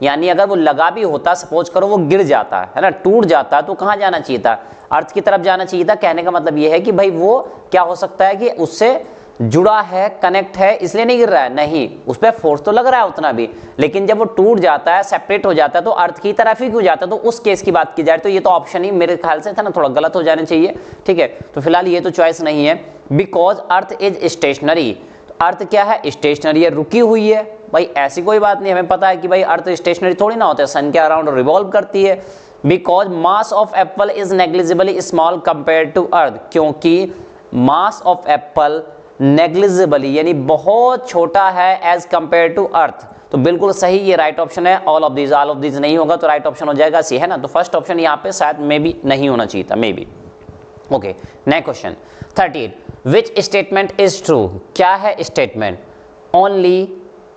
यानी अगर वो लगा भी होता, सपोज करो वो गिर जाता है ना, टूट जाता, तो कहाँ जाना चाहिए था? अर्थ की तरफ जाना चाहिए था। कहने का मतलब ये है कि भाई वो क्या हो सकता है कि उससे जुड़ा है, कनेक्ट है, इसलिए नहीं गिर रहा है, नहीं, उस पर फोर्स तो लग रहा है उतना भी, लेकिन जब वो टूट जाता है, सेपरेट हो जाता है, तो अर्थ की तरफ ही क्यों जाता है? तो उस केस की बात की जाए तो ये तो ऑप्शन ही मेरे ख्याल से था ना, थोड़ा गलत हो जाना चाहिए। ठीक है, तो फिलहाल ये तो चॉइस नहीं है। बिकॉज अर्थ इज स्टेशनरी, अर्थ क्या है? स्टेशनरी है, रुकी हुई है। भाई ऐसी कोई बात नहीं, हमें पता है कि भाई अर्थ स्टेशनरी थोड़ी ना होता है, सन के अराउंड रिवॉल्व करती है। Because mass of apple is negligibly small compare to earth, क्योंकि मास ऑफ एप्पल नेग्लिजिबली यानी बहुत छोटा है एज कंपेयर टू अर्थ। तो बिल्कुल सही, ये राइट ऑप्शन है। ऑल ऑफ दीज नहीं होगा तो राइट ऑप्शन हो जाएगा सी, है ना। तो फर्स्ट ऑप्शन यहाँ पे शायद मे बी नहीं होना चाहिए था, may be. Okay, next question 38, which statement is true? क्या है statement? Only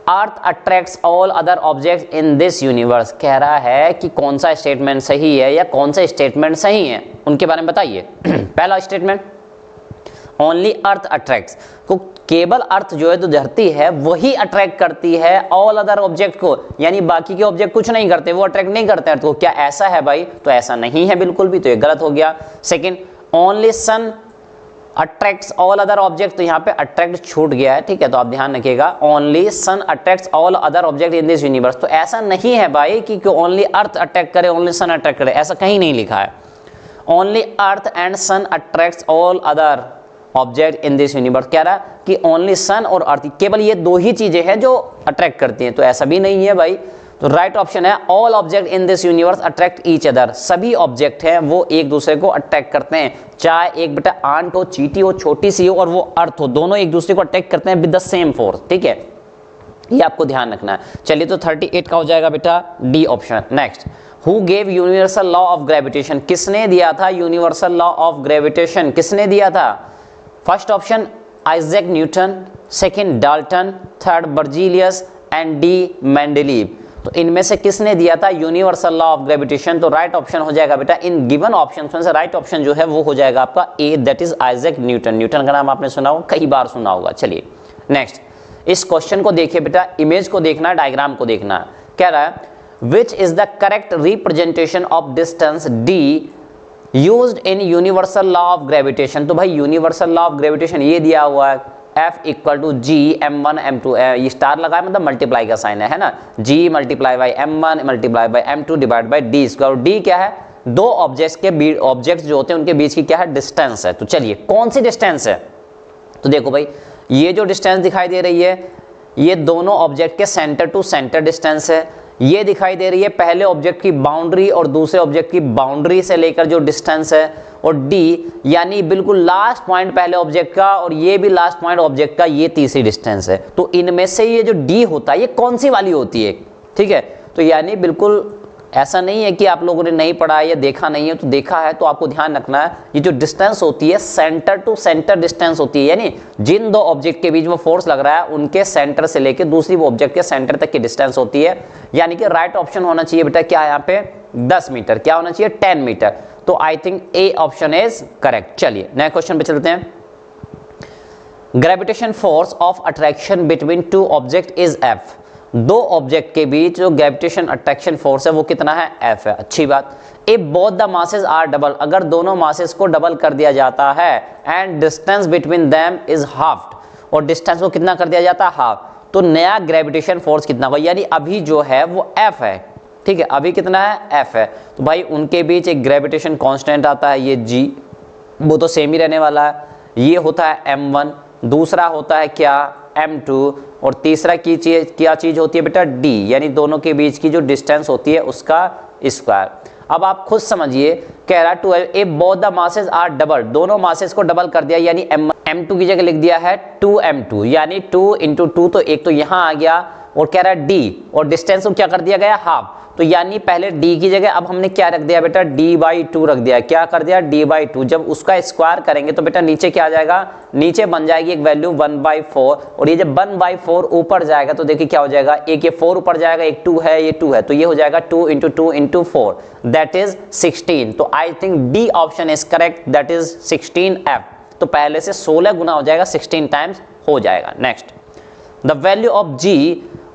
earth attracts all other objects in this universe. कह रहा है कि कौन सा स्टेटमेंट सही है या कौन सा स्टेटमेंट सही है, उनके बारे में बताइए। पहला स्टेटमेंट, ओनली अर्थ अट्रैक्ट्स, को केवल अर्थ जो है तो धरती है वही अट्रैक्ट करती है ऑल अदर ऑब्जेक्ट को, यानी बाकी के ऑब्जेक्ट कुछ नहीं करते, वो अट्रैक्ट नहीं करते अर्थ को। क्या ऐसा है भाई? तो ऐसा नहीं है बिल्कुल भी, तो ये गलत हो गया। Second, only sun attracts all other object, तो यहाँ पे अट्रैक्ट छूट गया है, ठीक है, तो आप ध्यान रखिएगा। Only sun attracts all other object in this universe, तो ऐसा नहीं है भाई कि ओनली अर्थ अट्रैक्ट करे, ओनली सन अट्रैक्ट करे, ऐसा कहीं नहीं लिखा है। Only earth and sun attracts all other object in this universe, कह रहा कि ओनली सन और अर्थ, केवल ये दो ही चीजें हैं जो अट्रैक्ट करती हैं, तो ऐसा भी नहीं है भाई। तो राइट ऑप्शन है all object in this universe attract each other, सभी ऑब्जेक्ट हैं वो एक दूसरे को अट्रैक्ट करते हैं, चाहे एक बेटा आंट हो, चींटी हो, छोटी सी हो और वो अर्थ हो, दोनों एक दूसरे को अट्रैक्ट करते हैं विद द सेम फोर्स। ठीक है, ये आपको ध्यान रखना है। चलिए, तो 38 का हो जाएगा बेटा D option. Next, who gave universal law of gravitation? किसने दिया था यूनिवर्सल लॉ ऑफ ग्रेविटेशन? किसने दिया था? First option Isaac Newton, second Dalton, third Berzelius and D Mendeleev. तो इनमें से किसने दिया था यूनिवर्सल लॉ ऑफ ग्रेविटेशन? तो राइट ऑप्शन हो जाएगा बेटा, इन गिवन ऑप्शंस में से राइट ऑप्शन जो है वो हो जाएगा आपका A, that is Isaac Newton. Newton का नाम आपने सुना होगा, कई बार सुना होगा। चलिए नेक्स्ट, इस क्वेश्चन को देखिए बेटा, इमेज को देखना, डायग्राम को देखना। कह रहा है which is the correct representation of distance D used in universal law of gravitation? तो भाई यूनिवर्सल लॉ ऑफ ग्रेविटेशन ये दिया हुआ है, F equal to G m1 m2, ये स्टार लगाए मतलब मल्टीप्लाई का साइन है ना, G multiply by m1 multiply by m2 divide by D square. D क्या है? दो ऑब्जेक्ट्स के ऑब्जेक्ट्स जो होते हैं उनके बीच की क्या है? डिस्टेंस है। तो चलिए कौन सी डिस्टेंस है? तो देखो भाई, ये जो डिस्टेंस दिखाई दे रही है ये दोनों ऑब्जेक्ट के सेंटर टू सेंटर डिस्टेंस है। ये दिखाई दे रही है पहले ऑब्जेक्ट की बाउंड्री और दूसरे ऑब्जेक्ट की बाउंड्री से लेकर जो डिस्टेंस है। और डी यानी बिल्कुल लास्ट पॉइंट पहले ऑब्जेक्ट का और ये भी लास्ट पॉइंट ऑब्जेक्ट का, ये तीसरी डिस्टेंस है। तो इनमें से ये जो डी होता है ये कौन सी वाली होती है? ठीक है, तो यानी बिल्कुल ऐसा नहीं है कि आप लोगों ने नहीं पढ़ा है या देखा नहीं है, तो देखा है। तो आपको ध्यान रखना है ये जो डिस्टेंस होती है सेंटर टू सेंटर डिस्टेंस होती है, यानी जिन दो ऑब्जेक्ट के बीच में फोर्स लग रहा है उनके सेंटर से लेकर दूसरी वो ऑब्जेक्ट के सेंटर तक की डिस्टेंस होती है। यानी कि राइट ऑप्शन होना चाहिए बेटा क्या यहाँ पे? 10 मीटर। क्या होना चाहिए? 10 मीटर। तो I think A option is correct. चलिए नेक्स्ट क्वेश्चन पे चलते हैं। Gravitation force of attraction between two object is F. दो ऑब्जेक्ट के बीच जो ग्रेविटेशन अट्रैक्शन फोर्स है वो कितना है? एफ है। अच्छी बात। If both the masses are double, अगर दोनों मासेस को डबल कर दिया जाता है, and distance between them is half, और डिस्टेंस को कितना कर दिया जाता है? हाफ, तो नया ग्रेविटेशन फोर्स कितना होगा? यानी अभी जो है वो एफ है, ठीक है, अभी कितना है? एफ है। तो भाई उनके बीच एक ग्रेविटेशन कांस्टेंट आता है ये जी, वो तो सेम ही रहने वाला है। ये होता है m1, दूसरा होता है क्या? m2, और तीसरा की चीज क्या चीज होती है बेटा? d, यानी दोनों के बीच की जो डिस्टेंस होती है उसका स्क्वायर। अब आप खुद समझिए, कह रहा 12 if both the masses are double, दोनों मासेस को डबल कर दिया, यानी m2 की जगह लिख दिया है 2m2, यानी 2 × 2, तो एक तो यहाँ आ गया, और कह रहा है d, और डिस्टेंस को क्या कर दिया गया? हाफ। तो यानी पहले d की जगह अब हमने क्या रख दिया बेटा? d/2 रख दिया। क्या कर दिया? d/2। जब उसका स्क्वायर करेंगे तो बेटा नीचे क्या आ जाएगा? नीचे बन जाएगी एक वैल्यू 1/4, और ये जब 1/4 ऊपर जाएगा तो देखिए क्या हो जाएगा? एक ये 4 ऊपर जाएगा, एक 2 है, ये 2 है, तो ये हो जाएगा 2 × 2 × 4, दैट इज 16। तो I think D option is correct, that is 16f। तो पहले से 16 गुना हो जाएगा, 16 टाइम्स हो जाएगा। Next, the value of g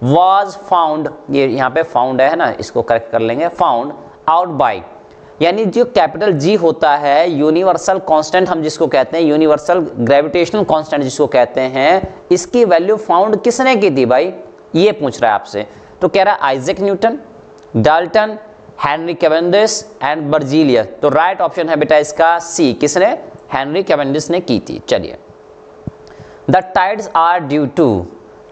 was found, ये यहाँ पे found है ना, इसको करेक्ट कर लेंगे, found out by, यानी जो कैपिटल जी होता है यूनिवर्सल कांस्टेंट हम जिसको कहते हैं, यूनिवर्सल ग्रेविटेशनल कांस्टेंट जिसको कहते हैं, इसकी वैल्यू फाउंड किसने की थी भाई, ये पूछ रहा है आपसे। तो कह रहा है Isaac Newton, Dalton, Henry Cavendish and Berzelius. तो राइट ऑप्शन है बेटा इसका सी, किसने, हेनरी कैवेंडिश ने की थी। चलिए, the tides are due to,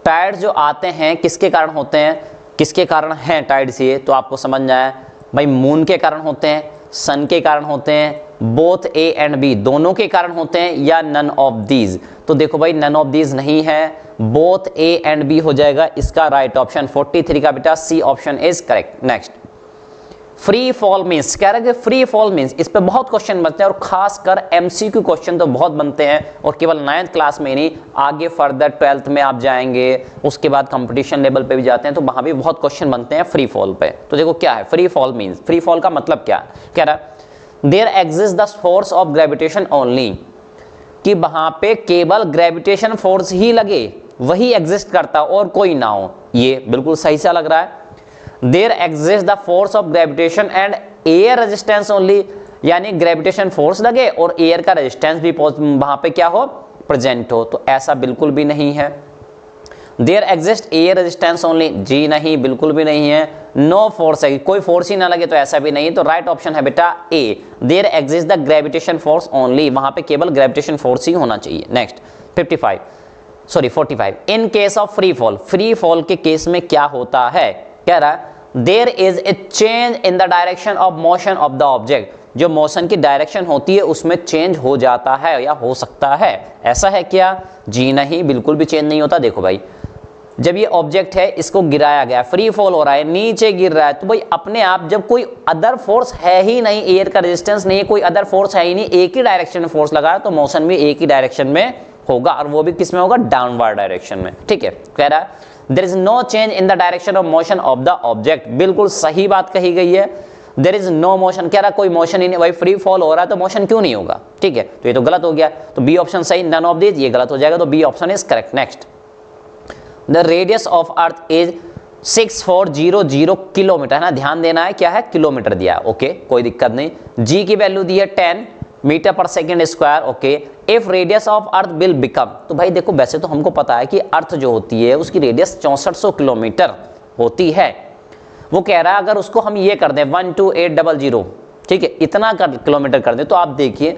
tides जो आते हैं किसके कारण होते हैं, किसके कारण हैं टाइड्स, ये तो आपको समझना है भाई, मून के कारण होते हैं, सन के कारण होते हैं, बोथ ए एंड बी दोनों के कारण होते हैं, या नन ऑफ दीज। तो देखो भाई नन ऑफ दीज नहीं है, बोथ ए एंड बी हो जाएगा इसका राइट ऑप्शन। 43 का बेटा C option is correct. Next, free fall means, कह रहे हैं कि फ्री फॉल मीन्स, इस पे बहुत क्वेश्चन बनते हैं और खासकर एमसीक्यू क्वेश्चन तो बहुत बनते हैं, और केवल 9th क्लास में नहीं, आगे फर्दर 12th में आप जाएंगे, उसके बाद कंपटीशन लेवल पे भी जाते हैं तो वहां भी बहुत क्वेश्चन बनते हैं फ्री फॉल पे। तो देखो क्या है free fall means, free fall का मतलब क्या है, कह रहा there exist the force of gravitation only, कि वहां पे केवल ग्रेविटेशन फोर्स ही लगे, वही एग्जिस्ट करता और कोई ना हो। ये बिल्कुल सही सा लग रहा है। There exist the force of gravitation and air resistance only, यानी ग्रेविटेशन फोर्स लगे और एयर का रेजिस्टेंस भी वहां पे क्या हो, प्रेजेंट हो। तो ऐसा बिल्कुल भी नहीं है। There exist air resistance only, जी नहीं, बिल्कुल भी नहीं है। नो फोर्स है, कोई फोर्स ही ना लगे, तो ऐसा भी नहीं। तो राइट ऑप्शन है बेटा A, there exist the gravitation force only, वहां पे केवल ग्रेविटेशन फोर्स ही होना चाहिए। Next 45 in case of free fall, free fall के केस में क्या होता है, कह रहा है there is a change in the direction of motion of the object, जो मोशन की डायरेक्शन होती है उसमें चेंज हो जाता है या हो सकता है। ऐसा है क्या, जी नहीं, बिल्कुल भी चेंज नहीं होता। देखो भाई, जब ये ऑब्जेक्ट है इसको गिराया गया, फ्री फॉल हो रहा है, नीचे गिर रहा है, तो भाई अपने आप जब कोई अदर फोर्स है ही नहीं, एयर का रेजिस्टेंस नहीं है, कोई अदर फोर्स है ही नहीं, एक ही डायरेक्शन में फोर्स लगा है, तो मोशन भी एक ही डायरेक्शन में होगा, और वो भी किस में होगा, डाउनवर्ड डायरेक्शन में। ठीक है, कह रहा है there is no change in the direction of motion of the object, बिल्कुल सही बात कही गई है। देयर इज नो मोशन, कह रहा कोई मोशन ही नहीं, भाई फ्री फॉल हो रहा है तो मोशन क्यों नहीं होगा। ठीक है, तो ये तो गलत हो गया, तो बी ऑप्शन सही, नन ऑफ दिस, ये गलत हो जाएगा, तो B option is correct. Next, the radius of earth is 6400 kilometre, है ना, ध्यान देना है क्या है, किलोमीटर दिया है। ओके, कोई दिक्कत नहीं। जी की वैल्यू दी है 10 मीटर पर second square. Okay, if radius of earth will become, तो भाई देखो वैसे तो हमको पता है कि अर्थ जो होती है उसकी रेडियस 6400 किलोमीटर होती है। वो कह रहा है अगर उसको हम ये कर दें 12800, ठीक है, इतना किलोमीटर कर दें, तो आप देखिए,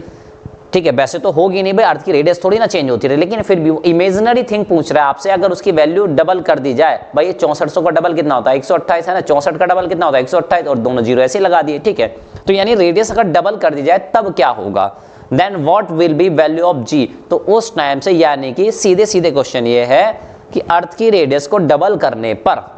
ठीक है, वैसे तो होगी नहीं भाई, अर्थ की रेडियस थोड़ी ना चेंज होती रहे, लेकिन फिर भी इमेजिनरी थिंग पूछ रहा है आपसे, अगर उसकी वैल्यू डबल कर दी जाए, भाई ये 6400 का डबल कितना होता है, 128 है ना, 64 का डबल कितना होता है, 128, और दोनों जीरो ऐसे लगा दिए। ठीक है, तो यानी रेडियस अगर डबल कर दी जाए तब क्या होगा, then what will be value of g. तो उस टाइम से, यानी कि सीधे सीधे क्वेश्चन ये है कि अर्थ की रेडियस को डबल करने पर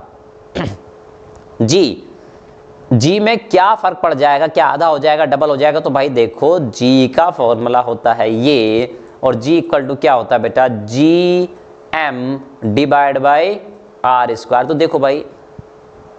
जी में क्या फर्क पड़ जाएगा, क्या आधा हो जाएगा, डबल हो जाएगा। तो भाई देखो, जी का फॉर्मूला होता है ये, और जी इक्वल टू क्या होता है बेटा, G M divide by R square. तो देखो भाई,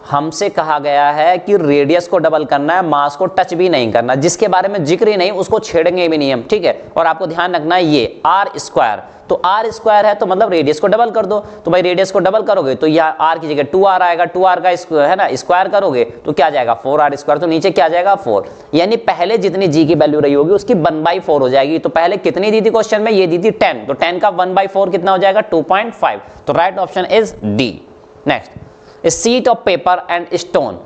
हमसे कहा गया है कि रेडियस को डबल करना है, मास को टच भी नहीं करना, जिसके बारे में जिक्र ही नहीं उसको छेड़ेंगे भी नहीं हम। ठीक है, और आपको ध्यान रखना है ये आर स्क्वायर, तो आर स्क्वायर है तो मतलब रेडियस को डबल कर दो। तो भाई रेडियस को डबल करोगे तो यहाँ आर की जगह 2r आएगा, 2r का है ना स्क्वायर करोगे तो क्या जाएगा 4r स्क्वायर, तो नीचे क्या जाएगा 4, यानी पहले जितनी जी की वैल्यू रही होगी उसकी 1/4 हो जाएगी। तो पहले कितनी दी थी क्वेश्चन में, ये दी थी 10, तो 10 का 1/4 कितना हो जाएगा 2.5। तो right option is D. Next, seat of paper and stone,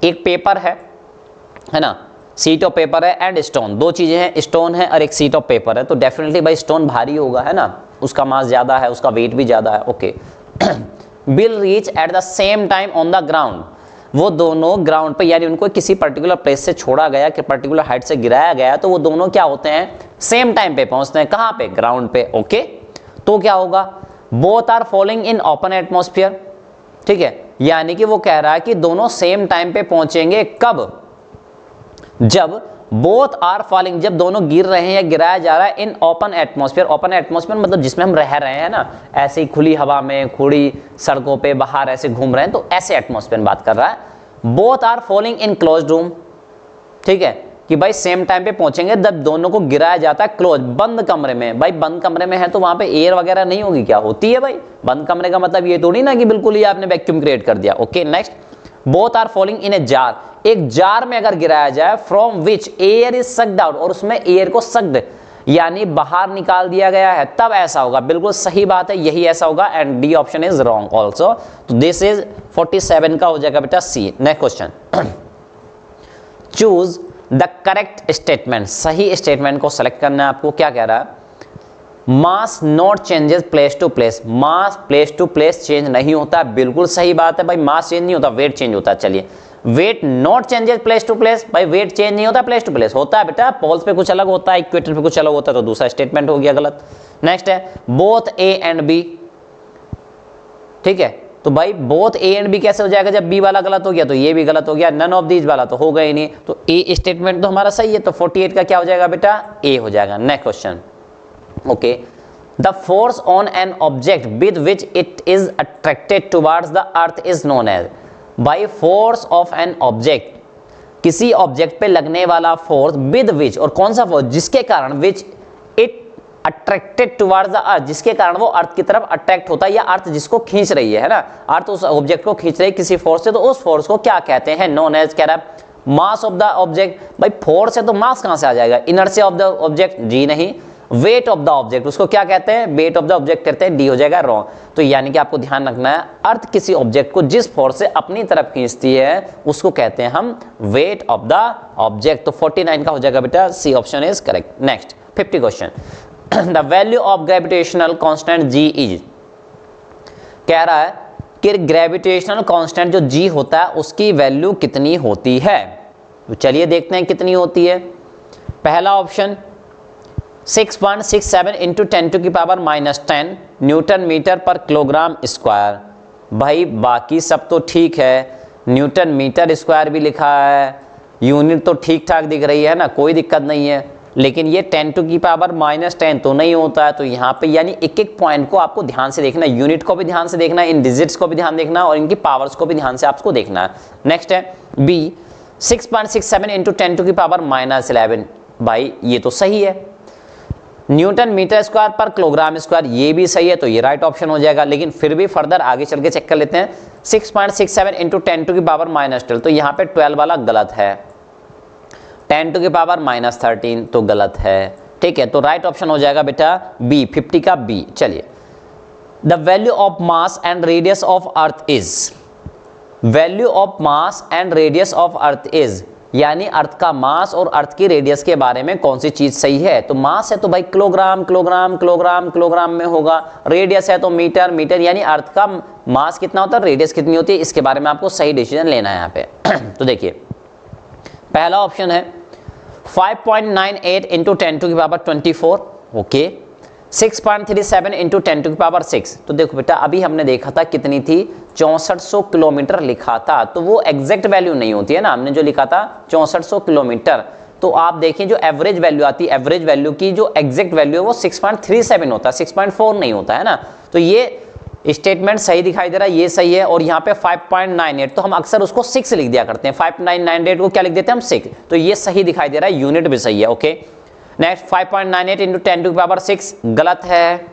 एक पेपर है ना, सीट ऑफ पेपर है एंड स्टोन, दो चीजें हैं, स्टोन है और एक सीट ऑफ पेपर है। तो डेफिनेटली भाई स्टोन भारी होगा, है ना, उसका मास ज्यादा है, उसका वेट भी ज्यादा है। Okay, will reach at the same time on the ground, वो दोनों ग्राउंड पे, यानी उनको किसी पर्टिकुलर प्लेस से छोड़ा गया, कि पर्टिकुलर हाइट से गिराया गया, तो वो दोनों क्या होते हैं, सेम टाइम पे पहुंचते हैं, कहां पे, ग्राउंड पे। ओके, तो क्या होगा, both are following in open atmosphere. ठीक है, यानी कि वो कह रहा है कि दोनों सेम टाइम पे पहुंचेंगे, कब, जब बोथ आर फॉलिंग, जब दोनों गिर रहे हैं या गिराया जा रहा है इन ओपन एटमॉस्फेयर। ओपन एटमॉस्फेयर मतलब जिसमें हम रह रहे हैं ना, ऐसे ही खुली हवा में, खुली सड़कों पे, बाहर ऐसे घूम रहे हैं, तो ऐसे एटमॉस्फेयर बात कर रहा है। Both are falling in closed room, ठीक है, कि भाई सेम टाइम पे पहुंचेंगे जब दोनों को गिराया जाता है क्लोज, बंद कमरे में। भाई बंद कमरे में है तो वहां पे एयर वगैरह नहीं होगी क्या? होती है भाई। बंद कमरे का मतलब ये थोड़ी ना कि बिल्कुल ही आपने वैक्यूम क्रिएट कर दिया। Okay next, both are falling in a jar, एक जार में अगर गिराया जाए from which air is sucked out, और उसमें एयर को सक्ड यानी बाहर निकाल दिया गया है, तब ऐसा होगा। बिल्कुल सही बात है, यही ऐसा होगा and D option is wrong also. तो दिस इज 47 का हो जाएगा बेटा C. Next question, choose the correct statement, सही स्टेटमेंट को सेलेक्ट करना है आपको। क्या कह रहा है? Mass not changes place to place, mass place to place change नहीं होता। बिल्कुल सही बात है भाई, मास चेंज नहीं होता, वेट चेंज होता है। चलिए, weight not changes place to place, भाई वेट चेंज नहीं होता प्लेस टू प्लेस, होता है बेटा, पोल्स पे कुछ अलग होता है, इक्वेटर पे कुछ अलग होता है, तो दूसरा स्टेटमेंट हो गया गलत। नेक्स्ट है बोथ ए एंड बी, ठीक है, तो भाई बोथ ए एंड बी कैसे हो जाएगा? जब बी वाला गलत हो गया तो ये भी गलत हो गया, नन ऑफ दीज वाला तो होगा ही नहीं, तो ए स्टेटमेंट तो हमारा सही है, तो 48 का क्या हो जाएगा बेटा? ए हो जाएगा। Next question, okay, the force on an object with which it is attracted towards the earth is known as, भाई फोर्स ऑफ एन ऑब्जेक्ट, किसी ऑब्जेक्ट पे लगने वाला फोर्स विद विच, और कौन सा फोर्स? जिसके कारण, which it attracted towards the अर्थ, जिसके कारण वो अर्थ की तरफ अट्रैक्ट होता है, या अर्थ जिसको खींच रही है ना, अर्थ उस ऑब्जेक्ट को खींच रही है किसी फोर्स से, तो उस फोर्स को क्या कहते हैं? Known as. कह रहा है मास ऑफ द ऑब्जेक्ट, भाई फोर्स है तो मास कहां से आ जाएगा? इनर्शिया ऑफ द ऑब्जेक्ट, जी नहीं। वेट ऑफ द ऑब्जेक्ट, उसको क्या कहते हैं? वेट ऑफ द ऑब्जेक्ट कहते हैं, डी हो जाएगा रॉन्ग। तो यानी कि आपको ध्यान रखना है, अर्थ किसी ऑब्जेक्ट को जिस फोर्स से अपनी तरफ खींचती है उसको कहते हैं हम वेट ऑफ द ऑब्जेक्ट। तो 49 का हो जाएगा बेटा C option is correct. Next 50 question, the value of gravitational constant G is, कह रहा है कि ग्रेविटेशनल कांस्टेंट जो जी होता है उसकी वैल्यू कितनी होती है? तो चलिए देखते हैं कितनी होती है। पहला ऑप्शन 6.67 इंटू 10 टू की पावर -10 न्यूटन मीटर पर किलोग्राम स्क्वायर। भाई बाकी सब तो ठीक है, न्यूटन मीटर स्क्वायर भी लिखा है, यूनिट तो ठीक ठाक दिख रही है ना, कोई दिक्कत नहीं है, लेकिन ये 10 टू की पावर -10 तो नहीं होता है। तो यहाँ पे यानी एक एक पॉइंट को आपको ध्यान से देखना, यूनिट को भी ध्यान से देखना, इन डिजिट्स को भी ध्यान देखना और इनकी पावर्स को भी ध्यान से आपको देखना है। नेक्स्ट है बी 6.67 इंटू 10 टू की पावर -11, भाई ये तो सही है। न्यूटन मीटर स्क्वायर पर किलोग्राम स्क्वायर, ये भी सही है, तो ये राइट ऑप्शन हो जाएगा। लेकिन फिर भी फर्दर आगे चल के चेक कर लेते हैं, 6.67 इंटू 10 टू की पावर -12, तो यहाँ पे 12 वाला गलत है, 10 टू की पावर -13 तो गलत है, ठीक है। तो राइट ऑप्शन हो जाएगा बेटा बी, 50 का बी। चलिए, the value of mass and radius of earth is, value of mass and radius of earth is, यानी अर्थ का मास और अर्थ की रेडियस के बारे में कौन सी चीज सही है? तो मास है तो भाई किलोग्राम किलोग्राम किलोग्राम किलोग्राम में होगा, रेडियस है तो मीटर मीटर, यानी अर्थ का मास कितना होता है, रेडियस कितनी होती है, इसके बारे में आपको सही डिसीजन लेना है यहाँ पे। तो देखिए पहला ऑप्शन है 5.98 इंटू 10 टू की पावर 24, ओके, 6.37 इंटू 10 टू की पावर 6। तो देखो बेटा अभी हमने देखा था कितनी थी, 6400 किलोमीटर लिखा था, तो वो एग्जैक्ट वैल्यू नहीं होती है ना, हमने जो लिखा था 6400 किलोमीटर, तो आप देखें जो एवरेज वैल्यू आती है, एवरेज वैल्यू की जो एग्जैक्ट वैल्यू है वो 6.37 होता है, 6.4 नहीं होता है ना। तो ये स्टेटमेंट सही दिखाई दे रहा है, ये सही है। और यहाँ पे 5.98, तो हम अक्सर उसको 6 लिख दिया करते हैं, 5.98 को क्या लिख देते हैं हम 6, तो ये सही दिखाई दे रहा है, यूनिट भी सही है, ओके। नेक्स्ट 5.98 इंटू 10 टू की पावर 6 गलत है,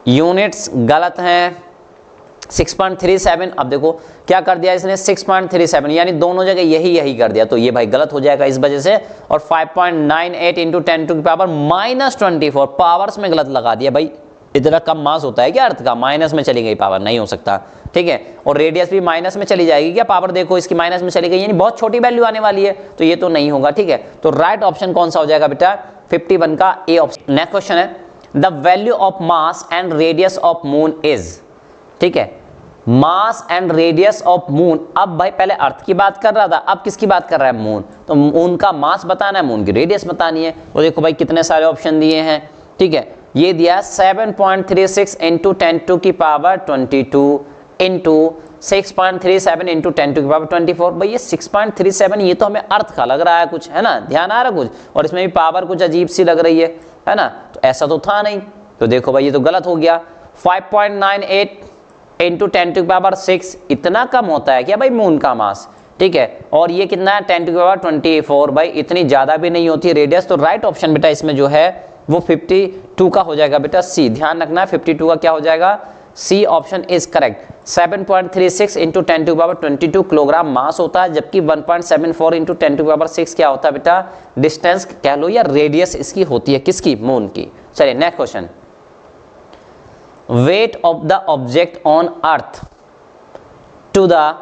यूनिट्स गलत हैं। 6.37, अब देखो क्या कर दिया इसने 6.37, यानी दोनों जगह यही कर दिया, तो ये भाई गलत हो जाएगा इस वजह से। और 5.98 इंटू 10 टू की पावर -24, पावर्स में गलत लगा दिया भाई, इतना कम मास होता है क्या अर्थ का, माइनस में चली गई पावर, नहीं हो सकता, ठीक है। और रेडियस भी माइनस में चली जाएगी क्या, पावर देखो इसकी माइनस में चली गई, यानी बहुत छोटी वैल्यू आने वाली है, तो ये तो नहीं होगा, ठीक है। तो राइट ऑप्शन कौन सा हो जाएगा बेटा 51 का ए ऑप्शन। नेक्स्ट क्वेश्चन है the value of mass and radius of moon is, ठीक है, mass and radius of moon. अब भाई पहले अर्थ की बात कर रहा था, अब किसकी बात कर रहा है, मून, तो मून का मास बताना है, मून की रेडियस बतानी है। तो देखो भाई कितने सारे ऑप्शन दिए हैं, ठीक है, ये दिया 7.36 इंटू 10 टू की पावर 22 इंटू 6.37 इंटू 10 टू की पावर 24। भाई ये 6.37 ये तो हमें अर्थ का लग रहा है कुछ, है ना, ध्यान आ रहा कुछ, और इसमें भी पावर कुछ अजीब सी लग रही है ना, तो ऐसा तो था नहीं, तो देखो भाई ये तो गलत हो गया। 5.98 इंटू 10 टू की पावर 6 इतना कम होता है क्या भाई मून का मास, ठीक है, और ये कितना है 10 टू द पावर 24 भाई, इतनी ज्यादा भी नहीं होती रेडियस। तो राइट ऑप्शन बेटा इसमें जो है वो 52 का हो जाएगा बेटा सी। ध्यान रखना है 52 का क्या हो जाएगा, C option is correct. 7.36 into 10 to the power 22 kilogram mass होता है, जबकि 1.74 इंटू 10 टू द पावर 6 क्या होता है बेटा, डिस्टेंस कह लो या रेडियस इसकी होती है, किसकी, मून की। चलिए next question, weight of the object on earth to the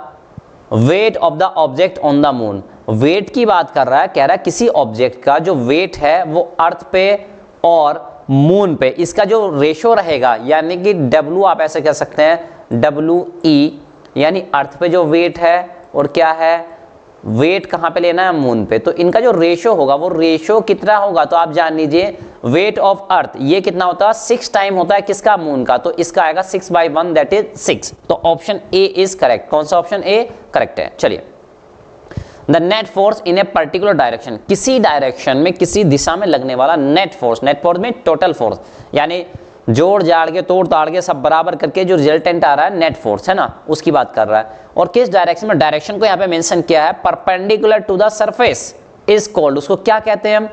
weight of the object on the moon. Weight की बात कर रहा है, कह रहा है किसी ऑब्जेक्ट का जो वेट है वो अर्थ पे और मून पे, इसका जो रेशो रहेगा, यानी कि W आप ऐसे कह सकते हैं WE, यानी अर्थ पे जो वेट है और क्या है, वेट कहां पे लेना है, मून पे। तो इनका जो रेशो होगा वो रेशो कितना होगा, तो आप जान लीजिए वेट ऑफ अर्थ ये कितना होता है, 6 टाइम होता है किसका, मून का। तो इसका आएगा 6/1 दैट इज 6। तो ऑप्शन ए इज करेक्ट। कौन सा ऑप्शन ए करेक्ट है। चलिए, the net force in a particular direction, किसी डायरेक्शन में किसी दिशा में लगने वाला नेट फोर्स, नेट फोर्स में टोटल फोर्स, यानी जोड़ जाड़ के तोड़ ताड़ के सब बराबर करके जो रिजल्टेंट आ रहा है नेट फोर्स है ना, उसकी बात कर रहा है। और किस डायरेक्शन में, डायरेक्शन को यहाँ पे मेंशन किया है, perpendicular to the surface is called, उसको क्या कहते हैं हम,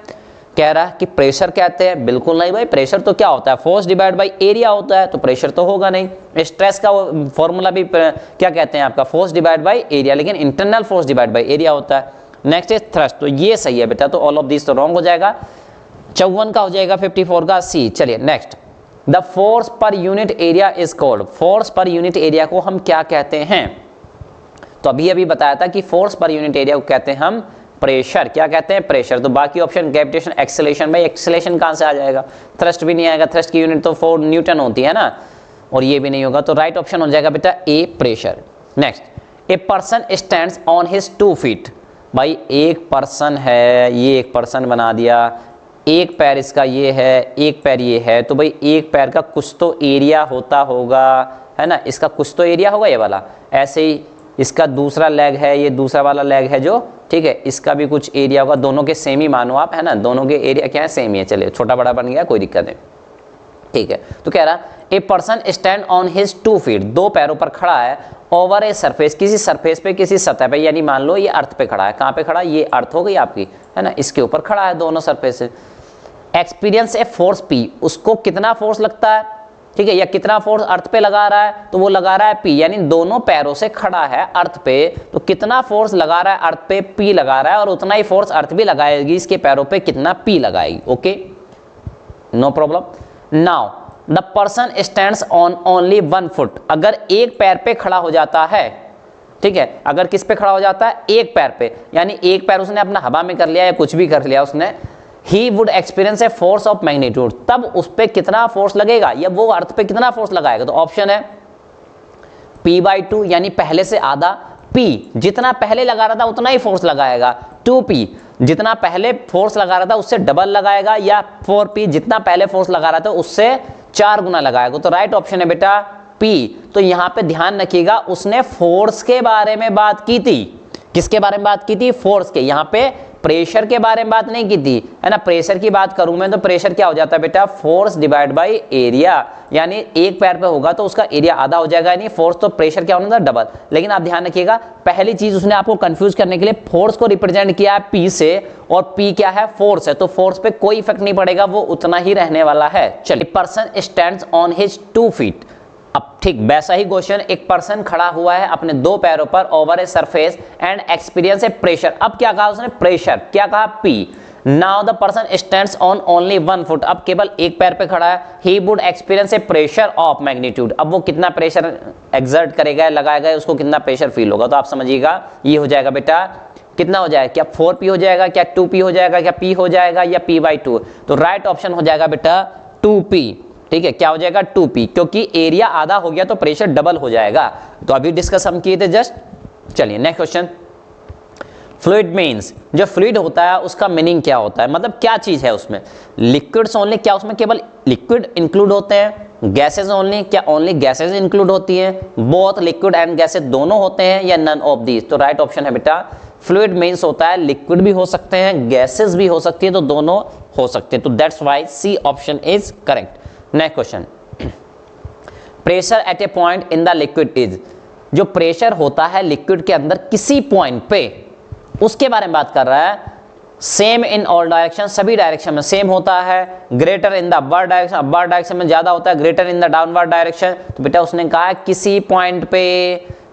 कह रहा है कि प्रेशर कहते हैं। बिल्कुल नहीं भाई, प्रेशर तो क्या होता है, फोर्स डिवाइड बाय एरिया होता है, तो प्रेशर तो होगा नहीं। स्ट्रेस का फॉर्मूला भी क्या कहते हैं आपका, फोर्स डिवाइड बाय एरिया, लेकिन internal force divide by area होता है। नेक्स्ट इज थ्रस्ट, तो ये सही है बेटा, तो ऑल ऑफ दिस तो रॉन्ग हो जाएगा। 54 का हो जाएगा 54 का सी। चलिए next, the force per unit area is called, force per unit area को हम क्या कहते हैं, तो अभी बताया था कि फोर्स पर यूनिट एरिया को कहते हैं हम प्रेशर। क्या कहते हैं, प्रेशर। तो बाकी ऑप्शन ग्रेविटेशन, एक्सेलेरेशन, भाई एक्सेलेरेशन कहां से आ जाएगा, थ्रस्ट भी नहीं आएगा, थ्रस्ट की यूनिट तो 4 न्यूटन होती है ना, और ये भी नहीं होगा। तो राइट ऑप्शन हो जाएगा बेटा A, pressure. Next, a person stands on his 2 feet, भाई एक पर्सन है, ये एक पर्सन बना दिया, एक पैर इसका ये है, एक पैर ये है, तो भाई एक पैर का कुछ तो एरिया होता होगा, है ना, इसका कुछ तो एरिया होगा ये वाला। ऐसे ही इसका दूसरा लेग है, ये दूसरा वाला लेग है जो, ठीक है, इसका भी कुछ एरिया होगा, दोनों के सेम ही मानो आप, है ना, दोनों के एरिया क्या है, सेम ही है। चलिए छोटा बड़ा बन गया, कोई दिक्कत नहीं, ठीक है। तो कह रहा a person stand on his 2 feet, 2 पैरों पर खड़ा है, ओवर ए सरफेस, किसी सरफेस पे, किसी सतह पे, यानी मान लो ये अर्थ पे खड़ा है। कहाँ पे खड़ा है, ये अर्थ हो गई आपकी, है ना, इसके ऊपर खड़ा है दोनों सरफेस से। एक्सपीरियंस ए फोर्स पी, उसको कितना फोर्स लगता है, ठीक है, या कितना फोर्स अर्थ पे लगा रहा है, तो वो लगा रहा है पी, यानी दोनों पैरों से खड़ा है अर्थ पे, तो कितना फोर्स लगा रहा है अर्थ पे, पी लगा रहा है, और उतना ही फोर्स अर्थ भी लगाएगी इसके पैरों पे, कितना, पी लगाएगी। Okay, no problem. Now the person stands on only 1 foot, अगर एक पैर पे खड़ा हो जाता है, ठीक है, अगर किस पे खड़ा हो जाता है, एक पैर पे, यानी एक पैर उसने अपना हवा में कर लिया या कुछ भी कर लिया उसने, he would experience a force of magnitude, तब उस पे कितना फोर्स लगेगा, या वो अर्थ पे कितना फोर्स लगाएगा। तो ऑप्शन है P/2, यानी पहले से आधा, P जितना पहले लगा रहा था उतना ही फोर्स लगाएगा, 2P जितना पहले फोर्स लगा रहा था उससे डबल लगाएगा, या 4P जितना पहले फोर्स लगा रहा था उससे 4 गुना लगाएगा। तो राइट ऑप्शन है बेटा P। तो यहां पे ध्यान रखिएगा, उसने फोर्स के बारे में बात की थी, किसके बारे में बात की थी, फोर्स के, यहां पे प्रेशर के बारे में बात नहीं की थी, है ना। प्रेशर की बात करूं मैं तो प्रेशर क्या हो जाता है बेटा, फोर्स डिवाइड बाय एरिया, यानी एक पैर पे होगा तो उसका एरिया आधा हो जाएगा, यानी फोर्स, तो प्रेशर क्या होना था, डबल। लेकिन आप ध्यान रखिएगा, पहली चीज उसने आपको कंफ्यूज करने के लिए फोर्स को रिप्रेजेंट किया है पी से, और पी क्या है, फोर्स है, तो फोर्स पे कोई इफेक्ट नहीं पड़ेगा, वो उतना ही रहने वाला है। चलिए, person stands on his 2 feet, अब ठीक वैसा ही क्वेश्चन, एक पर्सन खड़ा हुआ है अपने 2 पैरों पर over a surface and experience A pressure, अब क्या कहा उसने, प्रेशर, क्या कहा, P। Now the person stands on only 1 foot, अब केवल एक पैर पे खड़ा है, he would experience A pressure of magnitude, अब वो कितना प्रेशर एक्सर्ट करेगा, लगाएगा, उसको कितना प्रेशर फील होगा। तो आप समझिएगा, ये हो जाएगा बेटा, कितना हो जाएगा, क्या 4P हो जाएगा, क्या 2P हो जाएगा, क्या P हो जाएगा, या P/2। तो राइट ऑप्शन हो जाएगा बेटा 2P, ठीक है, क्या हो जाएगा, 2P, क्योंकि एरिया आधा हो गया तो प्रेशर डबल हो जाएगा। तो अभी डिस्कस हम किए थे जस्ट। चलिए नेक्स्ट क्वेश्चन, फ्लूइड मीन्स, जो फ्लूइड होता है उसका मीनिंग क्या होता है, मतलब क्या चीज है उसमें, लिक्विड्स ओनली, क्या उसमें केवल लिक्विड इंक्लूड होते हैं, गैसेज ओनली, क्या ओनली गैसेज इंक्लूड होती हैं, बोथ लिक्विड एंड गैसेज दोनों होते हैं, या नन ऑफ दीज। तो राइट ऑप्शन है बेटा, फ्लूइड मीन्स होता है लिक्विड भी हो सकते हैं, गैसेज भी हो सकती है, तो दोनों हो सकते हैं, तो that's why C option is correct. Next question, pressure at a point in the liquid is, जो प्रेशर होता है लिक्विड के अंदर किसी पॉइंट पे, उसके बारे में बात कर रहा है। सेम इन ऑल डायरेक्शन, सभी डायरेक्शन में सेम होता है। Greater in the upward direction, upward direction में ज्यादा होता है। Greater in the downward direction, तो बेटा उसने कहा किसी पॉइंट पे,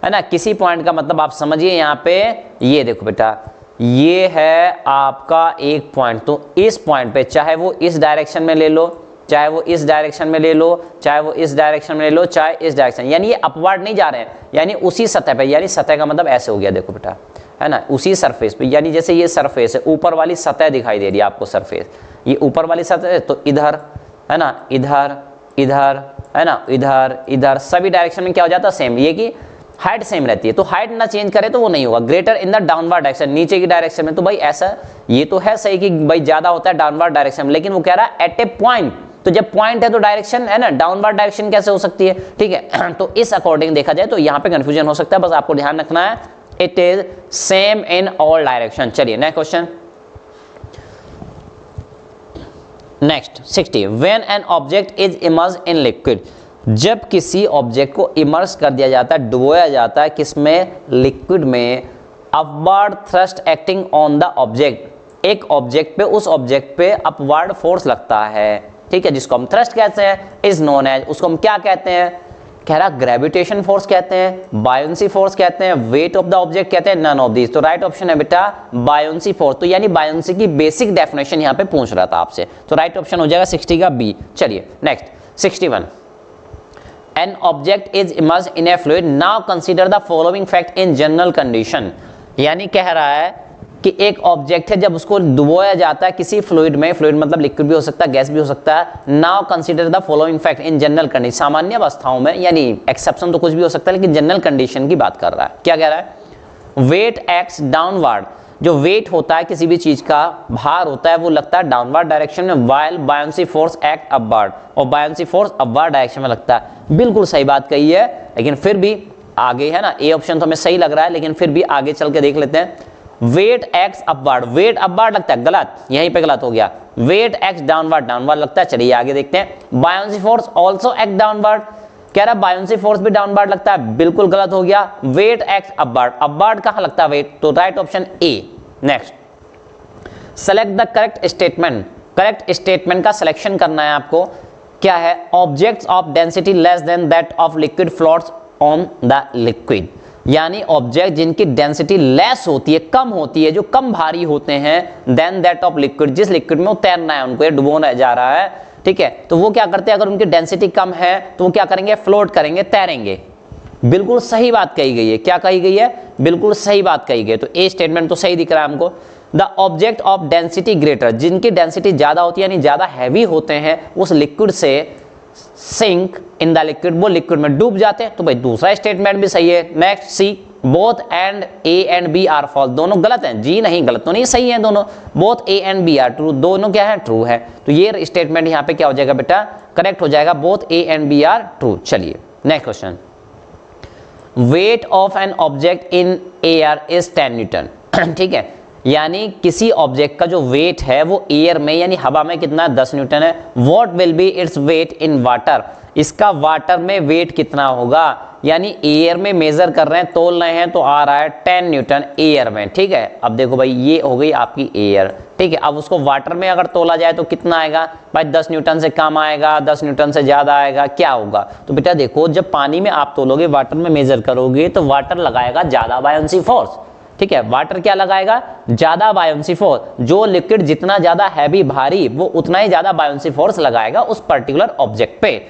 है ना। किसी पॉइंट का मतलब आप समझिए यहाँ पे, ये देखो बेटा ये है आपका एक पॉइंट, तो इस पॉइंट पे चाहे वो इस डायरेक्शन में ले लो, चाहे वो इस डायरेक्शन में ले लो, चाहे वो इस डायरेक्शन में ले लो, चाहे इस डायरेक्शन, यानी ये अपवर्ड नहीं जा रहे हैं, यानी उसी सतह पे, यानी सतह का मतलब ऐसे हो गया देखो बेटा, है ना, उसी सरफेस पे, यानी जैसे ये सरफेस है, ऊपर वाली सतह दिखाई दे रही है आपको सरफेस, ये ऊपर वाली सतह है, तो इधर, है ना, इधर, इधर, है ना, इधर, इधर, सभी डायरेक्शन में क्या हो जाता है सेम, ये कि हाइट सेम रहती है। तो हाइट ना चेंज करे तो वो नहीं होगा। Greater in the downward direction, नीचे की डायरेक्शन में, तो भाई ऐसा ये तो है सही कि भाई ज्यादा होता है डाउनवर्ड डायरेक्शन में, लेकिन वो कह रहा है एट ए पॉइंट, तो जब पॉइंट है तो डायरेक्शन है ना, डाउनवर्ड डायरेक्शन कैसे हो सकती है, ठीक है। तो इस अकॉर्डिंग देखा जाए तो यहाँ पे कंफ्यूजन हो सकता है, बस आपको ध्यान रखना है it is same in all direction. चलिए next question, next 60, when an object is immersed in liquid, जब किसी ऑब्जेक्ट को इमर्स कर दिया जाता है, डुबोया जाता है, किसमें, लिक्विड में, upward thrust acting on the object, एक ऑब्जेक्ट पे, उस ऑब्जेक्ट पे अपवर्ड फोर्स लगता है, ठीक है, जिसको हम थ्रस्ट कहते हैं, इज नोन एज, उसको हम क्या कहते हैं, कह रहा ग्रेविटेशन फोर्स कहते हैं, बायोंसी फोर्स कहते हैं, वेट ऑफ द ऑब्जेक्ट कहते हैं, नन ऑफ दीज। तो राइट ऑप्शन है बेटा बायोंसी फोर्स। तो यानी बायोंसी की बेसिक डेफिनेशन यहाँ पे पूछ रहा था आपसे, तो राइट ऑप्शन हो जाएगा 60 का बी। चलिए next 61, an object is immersed in a fluid, now consider the following fact in general condition, यानी कह रहा है कि एक ऑब्जेक्ट है, जब उसको डुबोया जाता है किसी फ्लूइड में, फ्लूइड मतलब लिक्विड भी हो सकता है, गैस भी हो सकता है, now consider the following fact in general condition, सामान्य अवस्थाओं में, यानी एक्सेप्शन तो कुछ भी हो सकता है, लेकिन जनरल कंडीशन की बात कर रहा है। क्या कह रहा है, वेट एक्ट्स डाउनवर्ड, जो वेट होता है किसी भी चीज का, भार होता है, वो लगता है डाउनवर्ड डायरेक्शन में, while buoyancy force act upward, और बायोंसी फोर्स अपवर्ड डायरेक्शन में लगता है। बिल्कुल सही बात कही है, लेकिन फिर भी आगे है ना, ए ऑप्शन तो हमें सही लग रहा है, लेकिन फिर भी आगे चल के देख लेते हैं। Weight acts upward, weight upward लगता है, गलत, यहीं पे गलत हो गया। वेट एक्ट्स डाउनवर्ड, डाउनवर्ड लगता है, चलिए आगे देखते हैं। Buoyancy force also act downward, कह रहा है बायोंसी फोर्स भी डाउनवर्ड लगता है, बिल्कुल गलत हो गया। वेट एक्ट्स अपवर्ड, अपवर्ड कहां लगता है वेट, तो right option A. Next, select the correct statement, correct statement का सिलेक्शन करना है आपको। क्या है, objects of density less than that of liquid floats on the liquid, यानी ऑब्जेक्ट जिनकी डेंसिटी लेस होती है, कम होती है, जो कम भारी होते हैं, देन दैट ऑफ लिक्विड, जिस लिक्विड में उतरना है उनको, ये डुबोना जा रहा है, ठीक है, तो वो क्या करते हैं, अगर उनकी डेंसिटी कम है तो वो क्या करेंगे, फ्लोट करेंगे, तैरेंगे। बिल्कुल सही बात कही गई है, क्या कही गई है, बिल्कुल सही बात कही गई है, तो ए स्टेटमेंट तो सही दिख रहा है हमको। The object of density greater, जिनकी डेंसिटी ज्यादा होती है, यानी ज्यादा हैवी होते हैं, उस लिक्विड से सिंक इन द लिक्विड, वो लिक्विड में डूब जाते हैं, तो भाई दूसरा स्टेटमेंट भी सही है। Next C, both and A and B are false, दोनों गलत हैं, जी नहीं, गलत तो नहीं, सही है दोनों, both A and B are true, दोनों क्या है, ट्रू है, तो ये स्टेटमेंट यहाँ पे क्या हो जाएगा बेटा, करेक्ट हो जाएगा, both A and B are true. चलिए next question, weight of an object in air is 10 newton, ठीक है, यानी किसी ऑब्जेक्ट का जो वेट है वो एयर में यानी हवा में कितना, 10 न्यूटन है। What will B its weight in water, इसका वाटर में वेट कितना होगा, यानी एयर में मेजर कर रहे हैं, तोल रहे हैं, तो आ रहा है 10 न्यूटन एयर में, ठीक है। अब देखो भाई ये हो गई आपकी एयर, ठीक है, अब उसको वाटर में अगर तोला जाए तो कितना आएगा भाई, 10 न्यूटन से कम आएगा, 10 न्यूटन से ज्यादा आएगा, क्या होगा, तो बेटा देखो जब पानी में आप तोलोगे, वाटर में मेजर करोगे, तो वाटर लगाएगा ज्यादा बायोंसी फोर्स, ठीक है, वाटर क्या लगाएगा, ज्यादा बायोंसी फोर्स, जो लिक्विड जितना ज्यादा हैवी भारी, वो उतना ही ज्यादा बायोंसी फोर्स लगाएगा उस पर्टिकुलर ऑब्जेक्ट पे।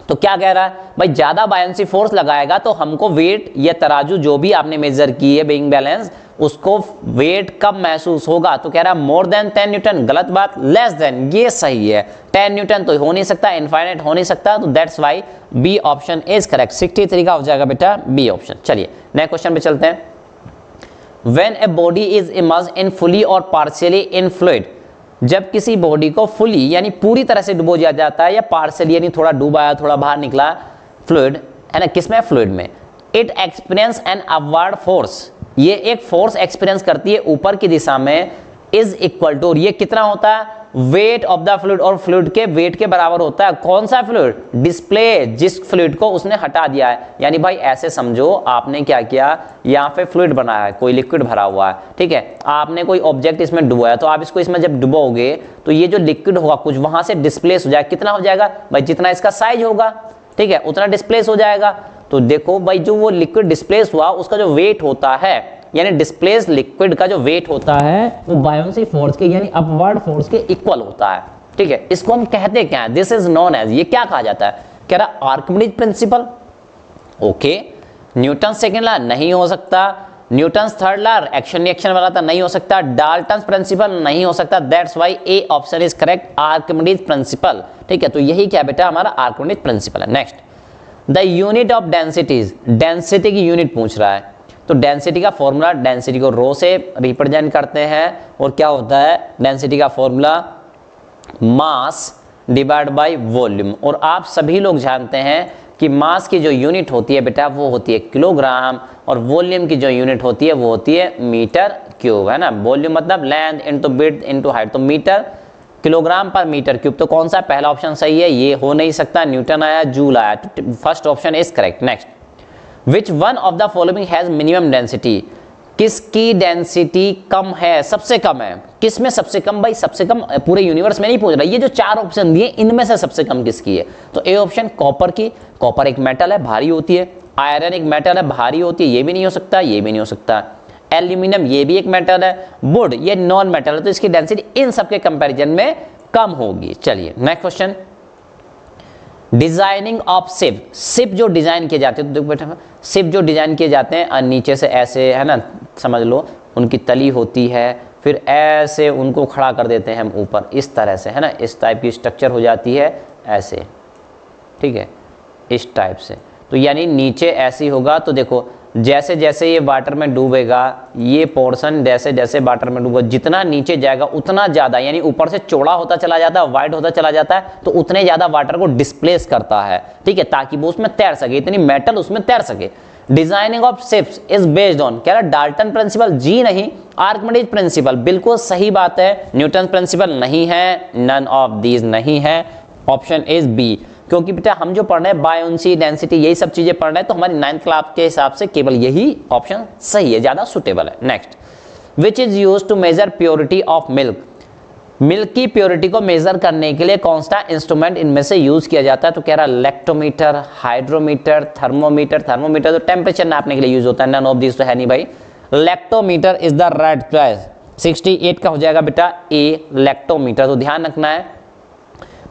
तो क्या कह रहा है भाई, ज्यादा बायोंसी फोर्स लगाएगा तो हमको वेट या तराजू जो भी आपने मेजर की है बीइंग बैलेंस, उसको वेट कब महसूस होगा, तो कह रहा है मोर देन 10 न्यूटन, गलत बात, लेस देन, ये सही है, 10 न्यूटन तो हो नहीं सकता, इनफाइनाइट हो नहीं सकता, तो that's why B option is correct. 63 का हो जाएगा बेटा बी ऑप्शन। चलिए नेक्स्ट क्वेश्चन पे चलते हैं। When a body is immersed in fully or partially in fluid, जब किसी बॉडी को फुली यानी पूरी तरह से डुबो दिया जाता है, या पार्शियली यानी थोड़ा डूबा थोड़ा बाहर निकला, फ्लूइड है ना, किसमें, फ्लूइड में, it experience an upward force, ये एक फोर्स एक्सपीरियंस करती है ऊपर की दिशा में, इज इक्वल टू, ये कितना होता है, वेट ऑफ द फ्लूइड, और फ्लूइड के वेट के बराबर होता है। कौन सा फ्लूइड, डिस्प्ले, जिस फ्लूइड को उसने हटा दिया है। यानी भाई ऐसे समझो, आपने क्या किया, यहाँ पे फ्लूइड बनाया है, कोई लिक्विड भरा हुआ है, ठीक है, आपने कोई ऑब्जेक्ट इसमें डुबोया, तो आप इसको इसमें जब डुबोगे तो ये जो लिक्विड होगा कुछ वहां से डिस्प्लेस हो जाएगा। कितना हो जाएगा भाई, जितना इसका साइज होगा, ठीक है, उतना डिस्प्लेस हो जाएगा। तो देखो भाई, जो वो लिक्विड डिस्प्लेस हुआ उसका जो वेट होता है, यानी डिस्प्लेस लिक्विड का जो वेट होता है वो बायोंसी फोर्स के यानी अपवर्ड फोर्स के इक्वल होता है, ठीक है। इसको हम कहते क्या है, दिस इज नोन एज, ये क्या कहा जाता है, कह रहा Archimedes principal. Okay, Newton second law नहीं हो सकता, Newton third law action reaction वाला था, नहीं हो सकता, डाल्टन प्रिंसिपल नहीं हो सकता, that's why A option is correct, Archimedes principal, ठीक है। तो यही क्या बेटा हमारा आर्किमिडीज प्रिंसिपल है। Next, the unit of densities, density की यूनिट पूछ रहा है। तो डेंसिटी का फॉर्मूला, डेंसिटी को रो से रिप्रेजेंट करते हैं, और क्या होता है डेंसिटी का formula, mass divide by volume. और आप सभी लोग जानते हैं कि मास की जो यूनिट होती है बेटा वो होती है किलोग्राम, और वॉल्यूम की जो यूनिट होती है वो होती है मीटर क्यूब, है ना। वॉल्यूम मतलब length into width into height, तो मीटर किलोग्राम पर मीटर क्यूब। तो कौन सा पहला ऑप्शन सही है, ये हो नहीं सकता, न्यूटन आया, जूल आया, तो first option is correct. Next, which one of the following has minimum density, किसकी डेंसिटी कम है, सबसे कम है, किस में सबसे कम, भाई सबसे कम पूरे यूनिवर्स में नहीं पूछ रहा, ये जो चार ऑप्शन दिए इनमें से सबसे कम किसकी है। तो ए ऑप्शन कॉपर की, कॉपर एक मेटल है भारी होती है, आयरन एक मेटल है भारी होती है, ये भी नहीं हो सकता, ये भी नहीं हो सकता, एल्यूमिनियम ये भी एक मेटल है, वुड ये नॉन मेटल है, तो इसकी डेंसिटी इन सबके कंपैरिजन में कम होगी। चलिए next question, designing of ship, ship जो डिजाइन किए जाते हैं, तो देखो बेटा शिप जो डिजाइन किए जाते हैं नीचे से ऐसे, है ना, समझ लो उनकी तली होती है, फिर ऐसे उनको खड़ा कर देते हैं हम ऊपर, इस तरह से, है ना, इस टाइप की स्ट्रक्चर हो जाती है ऐसे, ठीक है, इस टाइप से। तो यानी नीचे ऐसी होगा, तो देखो जैसे जैसे ये वाटर में डूबेगा, ये पोर्शन जैसे जैसे वाटर में डूबेगा, जितना नीचे जाएगा उतना ज़्यादा, यानी ऊपर से चौड़ा होता चला जाता है, वाइड होता चला जाता है, तो उतने ज़्यादा वाटर को डिस्प्लेस करता है, ठीक है, ताकि वो उसमें तैर सके, इतनी मेटल उसमें तैर सके। Designing of ships is based on, कह रहा डाल्टन प्रिंसिपल, जी नहीं, आर्किमिडीज प्रिंसिपल, बिल्कुल सही बात है, न्यूटन प्रिंसिपल नहीं है, नन ऑफ दीज नहीं है, ऑप्शन इज बी। क्योंकि बेटा हम जो पढ़ रहे हैं बायोंसी, डेंसिटी, यही सब चीजें पढ़ रहे हैं, तो हमारी 9th क्लास के हिसाब से केवल यही ऑप्शन सही है, ज्यादा सुटेबल है। Next, which is used to measure purity of milk, milk की प्योरिटी को मेजर करने के लिए कौन सा इंस्ट्रूमेंट इनमें से यूज किया जाता है। तो कह रहा लैक्टोमीटर, हाइड्रोमीटर, थर्मोमीटर, थर्मोमीटर तो टेम्परेचर नापने के लिए यूज होता है, नन ऑफ दिस तो है नहीं भाई, lactometer is the right choice. 68 का हो जाएगा बेटा ए, लैक्टोमीटर। तो ध्यान रखना है,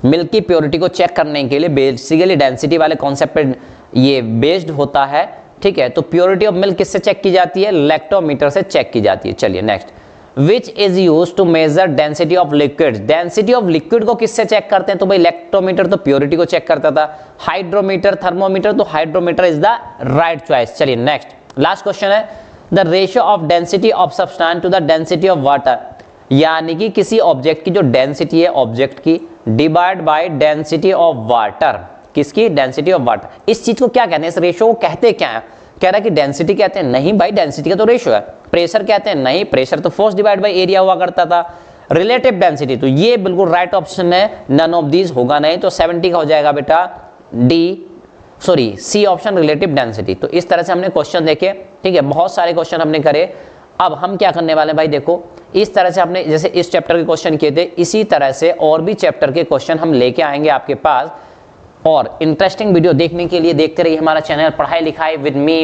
मिल्क की प्योरिटी को चेक करने के लिए बेसिकली डेंसिटी वाले कॉन्सेप्ट पे ये बेस्ड होता है, ठीक है। तो प्योरिटी ऑफ मिल्क किससे चेक की जाती है, लैक्टोमीटर से चेक की जाती है। चलिए next, which is used to measure density of liquid, density of liquid को किससे चेक करते हैं, तो भाई लैक्टोमीटर तो प्योरिटी को चेक करता था, हाइड्रोमीटर, थर्मोमीटर, तो hydrometer is the right choice. चलिए नेक्स्ट, लास्ट क्वेश्चन है, the ratio of density of substance to the density of water, यानी कि किसी ऑब्जेक्ट की जो डेंसिटी है ऑब्जेक्ट की divide by density of water, किसकी, डेंसिटी ऑफ वाटर। इस चीज को क्या कहते हैं, इस रेशियो को कहते क्या है, कह रहा है कि डेंसिटी कहते हैं, नहीं भाई डेंसिटी का तो रेशियो है। प्रेशर कहते हैं, नहीं, प्रेशर तो फोर्स डिवाइड बाय एरिया हुआ करता था। रिलेटिव डेंसिटी, तो ये बिल्कुल राइट ऑप्शन है, नन ऑफ दीज होगा नहीं, तो 70 का हो जाएगा बेटा D, sorry C option, relative density. तो इस तरह से हमने क्वेश्चन देखे, ठीक है, बहुत सारे क्वेश्चन हमने करे। अब हम क्या करने वाले हैं भाई, देखो इस तरह से हमने जैसे इस चैप्टर के क्वेश्चन किए थे, इसी तरह से और भी चैप्टर के क्वेश्चन हम लेके आएंगे आपके पास। और इंटरेस्टिंग वीडियो देखने के लिए देखते रहिए हमारा चैनल पढ़ाई लिखाई विद मी।